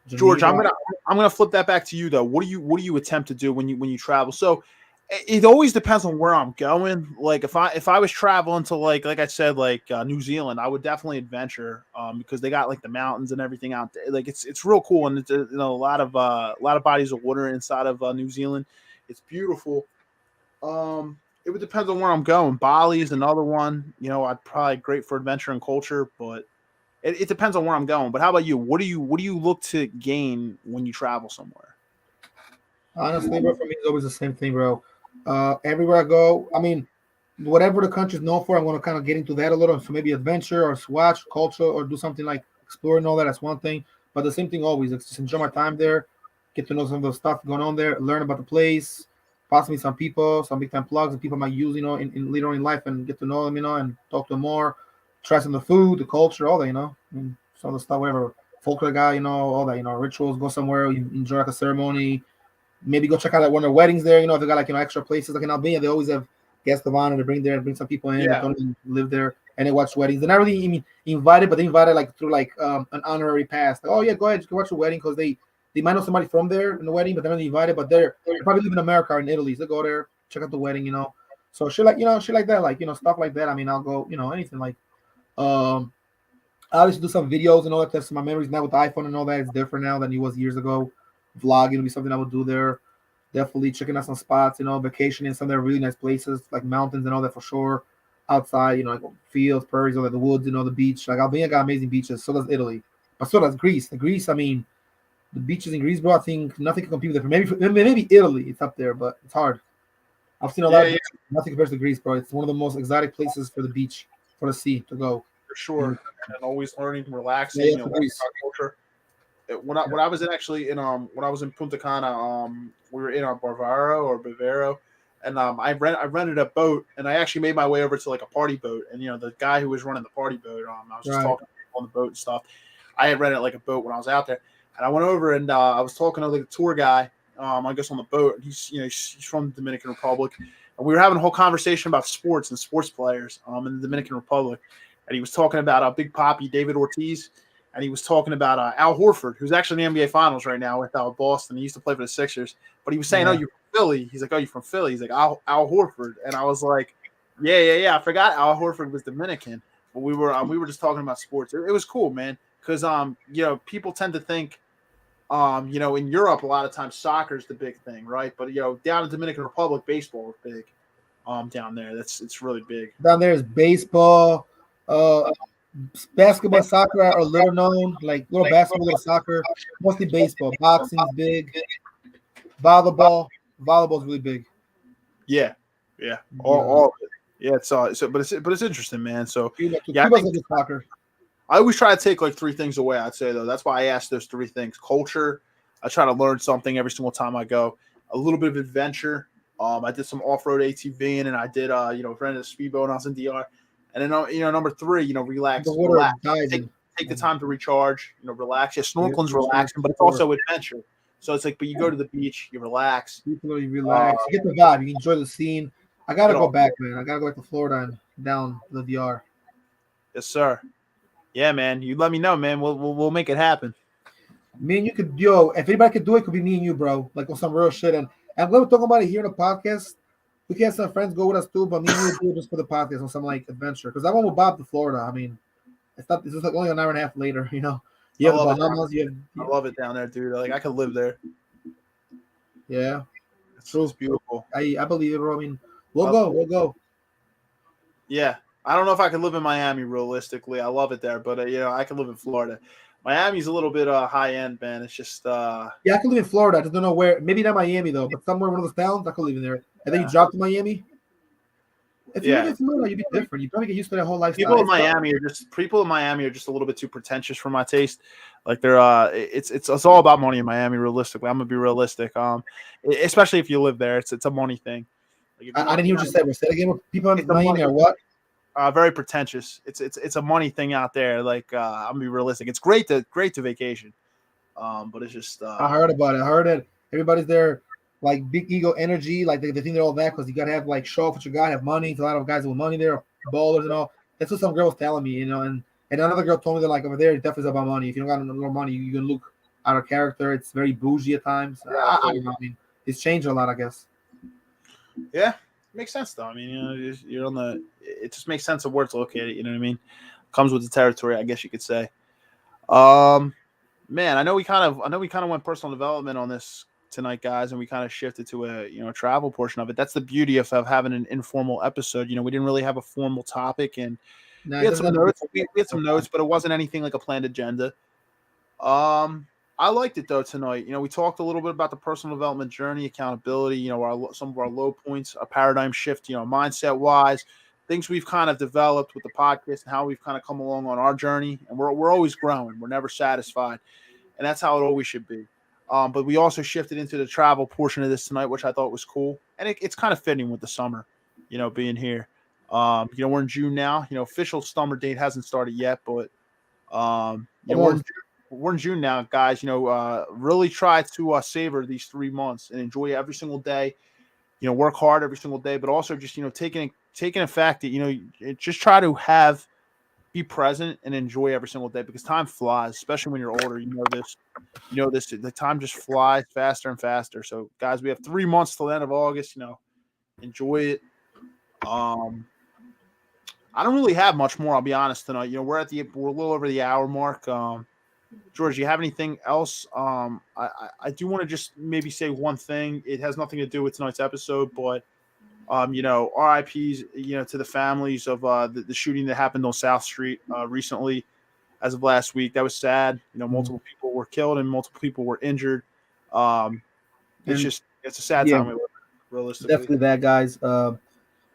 George. I'm gonna flip that back to you though. What do you attempt to do when you travel? So it always depends on where I'm going. Like if I was traveling to like I said, New Zealand, I would definitely adventure because they got like the mountains and everything out there. Like it's real cool, and it's a lot of bodies of water inside of New Zealand. It's beautiful. It would depend on where I'm going. Bali is another one. I'd probably great for adventure and culture, but it depends on where I'm going. But how about you? What do you look to gain when you travel somewhere? Honestly, bro, for me, it's always the same thing, bro. Everywhere I go, I mean, whatever the country's known for, I'm going to kind of get into that a little. So maybe adventure or watch culture or do something like explore and all that. That's one thing. But the same thing always, it's just enjoy my time there, get to know some of the stuff going on there, learn about the place, possibly some people, some big time plugs that people might use, in later on in life, and get to know them, and talk to them more, try some of the food, the culture, all that, I mean, some of the stuff, whatever, folklore guy, all that, rituals, go somewhere, you enjoy like a ceremony. Maybe go check out one of their weddings there. If they got extra places like in Albania, they always have guests of honor to bring some people in that don't even live there and they watch weddings. They're not really invited, but they invited through an honorary pass. Like, oh yeah, go ahead, you can watch a wedding because they might know somebody from there in the wedding, but they're not invited. But they probably live in America or in Italy, so they go there, check out the wedding. So shit like shit like that, stuff like that. I mean, I'll go, anything like I obviously do some videos and all that. Test my memories now with the iPhone and all that. It's different now than it was years ago. Vlogging will be something I would do there. Definitely checking out some spots, vacationing in some of their really nice places like mountains and all that for sure. Outside, like fields, prairies, all that, the woods, the beach. Like Albania got amazing beaches. So does Italy, but so does Greece. Greece, I mean, the beaches in Greece, bro. I think nothing can compete with it. Maybe Italy, it's up there, but it's hard. I've seen a lot of beaches, nothing compares to Greece, bro. It's one of the most exotic places for the beach, for the sea to go. For sure, and always learning, relaxing, culture. When I was in Punta Cana, we were in Bavaro, and I rented a boat, and I actually made my way over to like a party boat, and the guy who was running the party boat, I was just talking on the boat and stuff. I had rented like a boat when I was out there, and I went over and I was talking to the tour guy, I guess on the boat, and he's from the Dominican Republic, and we were having a whole conversation about sports and sports players in the Dominican Republic, and he was talking about Big Papi David Ortiz. And he was talking about Al Horford, who's actually in the NBA Finals right now with Boston. He used to play for the Sixers. But he was saying, "Oh, you're from Philly." He's like, "Oh, you're from Philly." He's like, Al Horford. And I was like, yeah. I forgot Al Horford was Dominican. But we were just talking about sports. It was cool, man. Because, people tend to think, in Europe, a lot of times soccer is the big thing, right? But, down in Dominican Republic, baseball is big down there. It's really big. Down there is baseball, basketball, soccer are little known, like little basketball, little soccer, mostly baseball. Boxing is big. Volleyball is really big. Yeah. All of it. Yeah, but it's interesting, man. So Cuba's a good soccer. I always try to take like three things away. I'd say though, that's why I asked those three things: culture. I try to learn something every single time I go. A little bit of adventure. I did some off-road ATVing, and I did rented a speedboat when I was in DR. And then, number three, relax. Take the time to recharge, relax. Yeah, snorkeling's relaxing, but it's also adventure. So it's like, but you go to the beach, you relax. You relax. You get the vibe. You enjoy the scene. I got to go back, man. I got to go back to Florida and down to the DR. Yes, sir. Yeah, man. You let me know, man. We'll make it happen. Me and you could, if anybody could do it, could be me and you, bro. Like on some real shit. And I'm going to talk about it here in the podcast. We can have some friends go with us too, but me and you do it just for the podcast on some like adventure. Because I went with Bob to Florida. I mean, it's just like only an hour and a half later, You have the Bahamas. I love it down there, dude. Like I could live there. Yeah. True. It's beautiful. I believe it, bro. I mean, we'll go. Yeah, I don't know if I could live in Miami realistically. I love it there, but I could live in Florida. Miami's a little bit high end, man. It's just Yeah, I could live in Florida. I just don't know where. Maybe not Miami though, but somewhere one of those towns I could live in there. And then you drop to Miami. If you live yeah. in Florida, you'd be different. You probably get used to that whole lifestyle. People in Miami are just a little bit too pretentious for my taste. Like they're it's all about money in Miami. Realistically, I'm gonna be realistic. Especially if you live there, it's a money thing. Like if I didn't hear what you said. Say it again. People in it's a Miami money, are what? very pretentious. It's a money thing out there. Like I'm gonna be realistic. It's great to vacation, but it's just I heard about it. I heard that everybody's there, like big ego energy. Like they think they're all that because you gotta have like show off what you got, have money. There's a lot of guys with money there, ballers and all. That's what some girl was telling me, And another girl told me that like over there, it's definitely about money. If you don't got no money, you can look out of character. It's very bougie at times. I don't know. I mean, it's changed a lot, I guess. Yeah, makes sense though. I mean, you're on the. It just makes sense of where it's located. You know what I mean? Comes with the territory, I guess you could say. Man, I know we kind of went personal development on this tonight, guys, and we kind of shifted to a travel portion of it. That's the beauty of having an informal episode. We didn't really have a formal topic, and Nah, we it had doesn't some have to be notes. We had some notes, but it wasn't anything like a planned agenda. I liked it though tonight. We talked a little bit about the personal development journey, accountability. Some of our low points, a paradigm shift. Mindset wise, things we've kind of developed with the podcast and how we've kind of come along on our journey. And we're always growing. We're never satisfied, and that's how it always should be. But we also shifted into the travel portion of this tonight, which I thought was cool, and it's kind of fitting with the summer, being here. We're in June now. Official summer date hasn't started yet, but we're in June now, guys. Really try to savor these 3 months and enjoy every single day. Work hard every single day, but also just taking a fact that just try to be present and enjoy every single day because time flies, especially when you're older. The time just flies faster and faster. So, guys, we have 3 months till the end of August. Enjoy it. I don't really have much more. I'll be honest tonight. We're a little over the hour mark. George, you have anything else? I do want to just maybe say one thing. It has nothing to do with tonight's episode, but RIPs, to the families of the shooting that happened on South Street recently, as of last week. That was sad. Multiple people were killed and multiple people were injured. It's a sad time we live in, realistically. Definitely that, guys.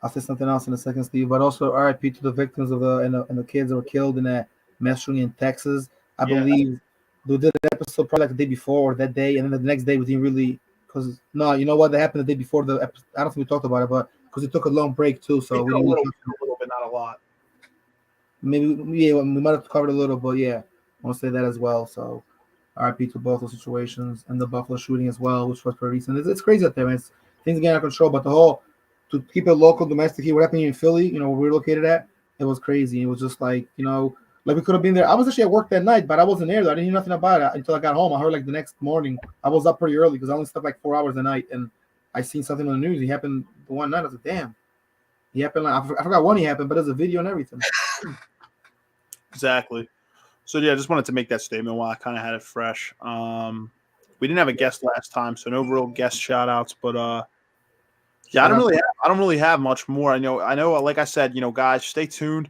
I'll say something else in a second, Steve. But also RIP to the victims of the kids that were killed in that mass shooting in Texas. I believe they did an episode probably like the day before or that day, and then the next day we didn't really you know what, that happened the day before the episode. I don't think we talked about it, but because it took a long break too, so we did a little bit, not a lot. Maybe we might have covered a little, but yeah, I want to say that as well. So RIP to both those situations and the Buffalo shooting as well, which was pretty recent. It's crazy out there, man. Things getting out of control, but the whole to keep it local, domestic here, what happened in Philly, where we're located at, it was crazy. It was just like, like we could have been there. I was actually at work that night, but I wasn't there. I didn't hear nothing about it until I got home. I heard like the next morning. I was up pretty early because I only slept like 4 hours a night, and I seen something on the news. It happened the one night. I was like, damn. He happened. I forgot when he happened, but there's a video and everything. Exactly. So yeah, I just wanted to make that statement while I kind of had it fresh. We didn't have a guest last time, so no real guest shout outs, but I don't really have much more. I know, like I said, guys, stay tuned.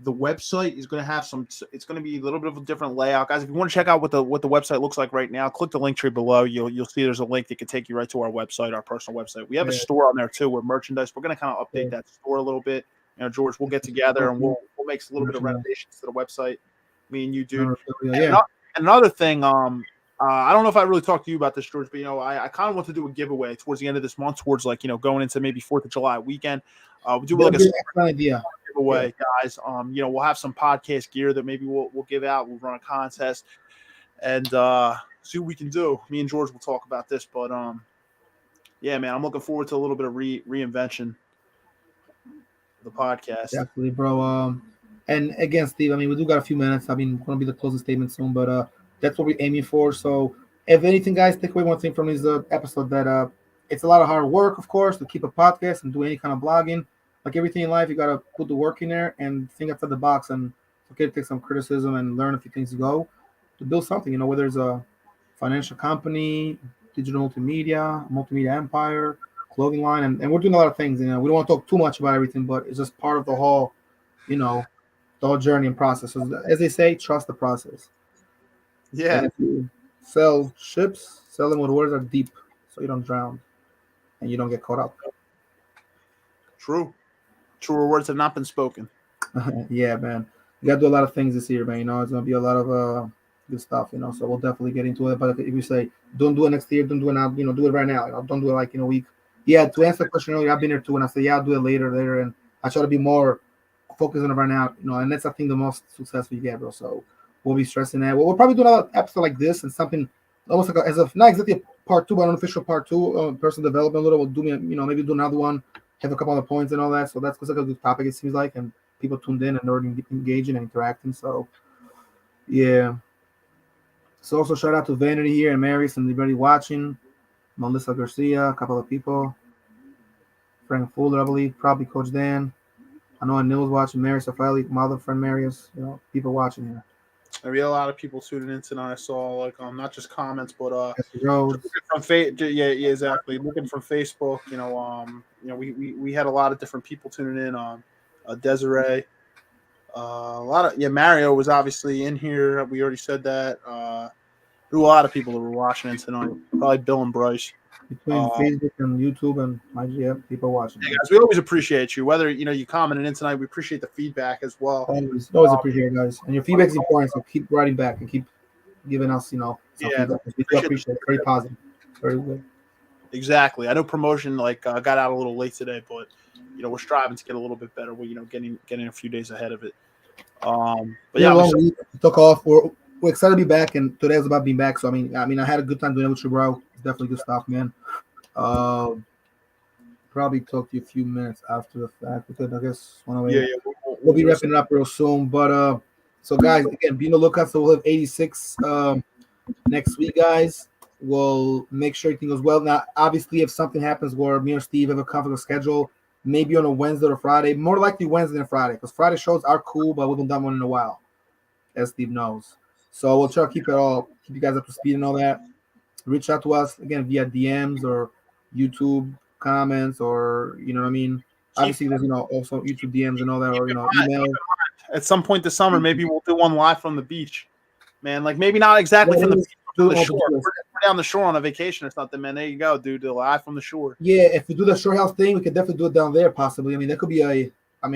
The website is going to have it's going to be a little bit of a different layout, guys. If you want to check out what the website looks like right now, click the link tree below. You'll see there's a link that can take you right to our website, our personal website. We have a store on there too with merchandise. We're going to kind of update that store a little bit. George, we'll get together and we'll make a little bit of renovations to the website. Me and you, dude. And another thing, I don't know if I really talked to you about this, George, but I kind of want to do a giveaway towards the end of this month, towards going into maybe 4th of July weekend. We'll do like a idea giveaway, guys. We'll have some podcast gear that maybe we'll give out. We'll run a contest and see what we can do. Me and George will talk about this, but yeah, man, I'm looking forward to a little bit of reinvention of the podcast. Definitely, bro. And again, Steve, I mean, we do got a few minutes. I mean, going to be the closing statement soon, but that's what we're aiming for. So, if anything, guys, take away one thing from this episode that it's a lot of hard work, of course, to keep a podcast and do any kind of blogging. Like everything in life, you got to put the work in there and think outside the box and okay, take some criticism and learn a few things to go to build something, whether it's a financial company, digital multimedia empire, clothing line, and we're doing a lot of things. We don't want to talk too much about everything, but it's just part of the whole, the whole journey and process. So as they say, trust the process. Yeah. And if you sell ships, sell them with waters are deep, so you don't drown and you don't get caught up. True. Truer words have not been spoken. Yeah, man. We got to do a lot of things this year, man. It's going to be a lot of good stuff, so we'll definitely get into it. But if we say, don't do it next year, don't do it now, do it right now. Don't do it like in a week. Yeah, to answer the question earlier, I've been there too, and I say, yeah, I'll do it later. And I try to be more focused on it right now, and that's, I think, the most successful you get, bro. So we'll be stressing that. We'll probably do another episode like this and something almost like as of not exactly a part two, but an official part two, personal development a little. We'll do, maybe do another one, have a couple other points and all that. So that's like a good topic, it seems like, and people tuned in and already engaging and interacting. So, yeah. So also shout out to Vanity here and Marius and everybody watching. Melissa Garcia, a couple of people. Frank Fuller, I believe, probably Coach Dan. I know Anil's watching. Marius Afali, my other friend Marius. People watching here. Maybe a lot of people tuning in tonight. I saw like not just comments, but from yeah, exactly. Looking from Facebook, we had a lot of different people tuning in. Desiree, a lot of Mario was obviously in here. We already said that. There were a lot of people that were watching it tonight. Probably Bill and Bryce. Between Facebook and YouTube and IGF, people watching. Yeah, guys, we always appreciate you. Whether you commented in tonight, we appreciate the feedback as well. Always appreciate it, guys. And your feedback is important, so keep writing back and keep giving us, some feedback. We do appreciate it. Very positive. Very good. Exactly. I know promotion got out a little late today, but we're striving to get a little bit better. We're getting a few days ahead of it. But yeah, long week. Took off. We're excited to be back, and today was about being back. So I mean, I had a good time doing it with you, bro. It's definitely good stuff, man. Probably talk to you a few minutes after the fact because I guess we'll be wrapping it up real soon. But so guys, again, be on the lookout. So we'll have 86 next week, guys. We'll make sure everything goes well. Now, obviously, if something happens where me or Steve have a conflict of schedule, maybe on a Wednesday or Friday, more likely Wednesday than Friday, because Friday shows are cool, but we haven't done one in a while, as Steve knows. So we'll try to keep you guys up to speed and all that. Reach out to us again via DMs or YouTube comments, or what I mean. Obviously, there's also YouTube DMs and all that, or email. At some point this summer, maybe we'll do one live from the beach, man. Like maybe not exactly from the shore. We're down the shore on a vacation or something, man. There you go, dude. Live from the shore. Yeah, if we do the shore house thing, we could definitely do it down there, possibly. I mean, that could be we have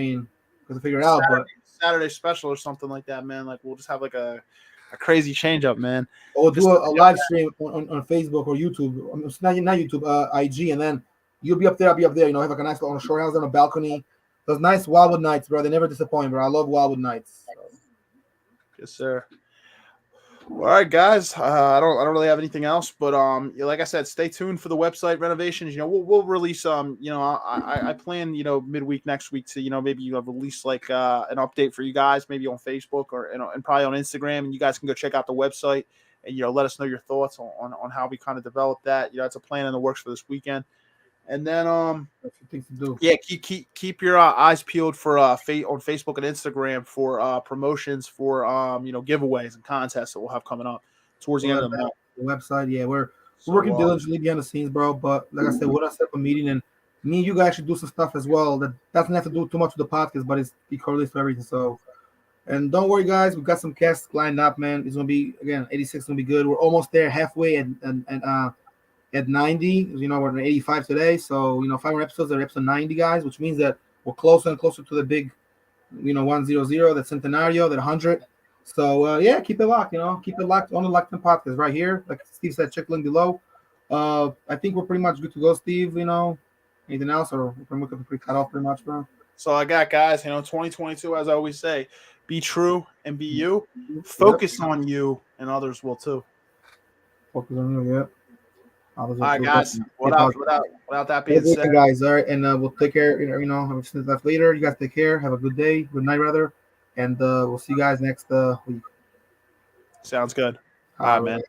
to figure it out, but Saturday special or something like that, man. Like we'll just have like a crazy change up, man. Or do a live stream on Facebook or YouTube. I mean, it's not YouTube, IG, and then you'll be up there, I'll be up there. Have like a nice on a shore house on a balcony. Those nice Wildwood nights, bro. They never disappoint, bro. I love Wildwood nights. So. Yes, sir. All right, guys. I don't really have anything else, but like I said, stay tuned for the website renovations. We'll release I plan midweek next week to maybe release like an update for you guys, maybe on Facebook or and probably on Instagram, and you guys can go check out the website and let us know your thoughts on how we kind of develop that. It's a plan in the works for this weekend. And then, things to do. Yeah, keep your eyes peeled for on Facebook and Instagram for promotions for giveaways and contests that we'll have coming up towards the end of the month. The website, yeah, we're working diligently behind the scenes, bro. But like I said, we're gonna set up a meeting, and me and you guys actually do some stuff as well that doesn't have to do too much with the podcast, but it correlates to everything. So, and don't worry, guys, we've got some casts lined up, man. It's gonna be 86 gonna be good. We're almost there, halfway, at 90, we're at 85 today, so 5 more episodes are episode 90, guys, which means that we're closer and closer to the big 100, that centenario, that 100. So keep it locked, keep it locked on the Locked In Podcast right here. Like Steve said, check the link below. I think we're pretty much good to go, Steve. Anything else, or we're pretty cut off pretty much, bro? So I got, guys, 2022, as I always say, be true and be you. Focus on you, and others will too. Focus on you, yeah. All right, guys. Without that being said, guys, all right, and we'll take care. Have some left later. You guys take care. Have a good day, good night, rather, and we'll see you guys next week. Sounds good. All right, man.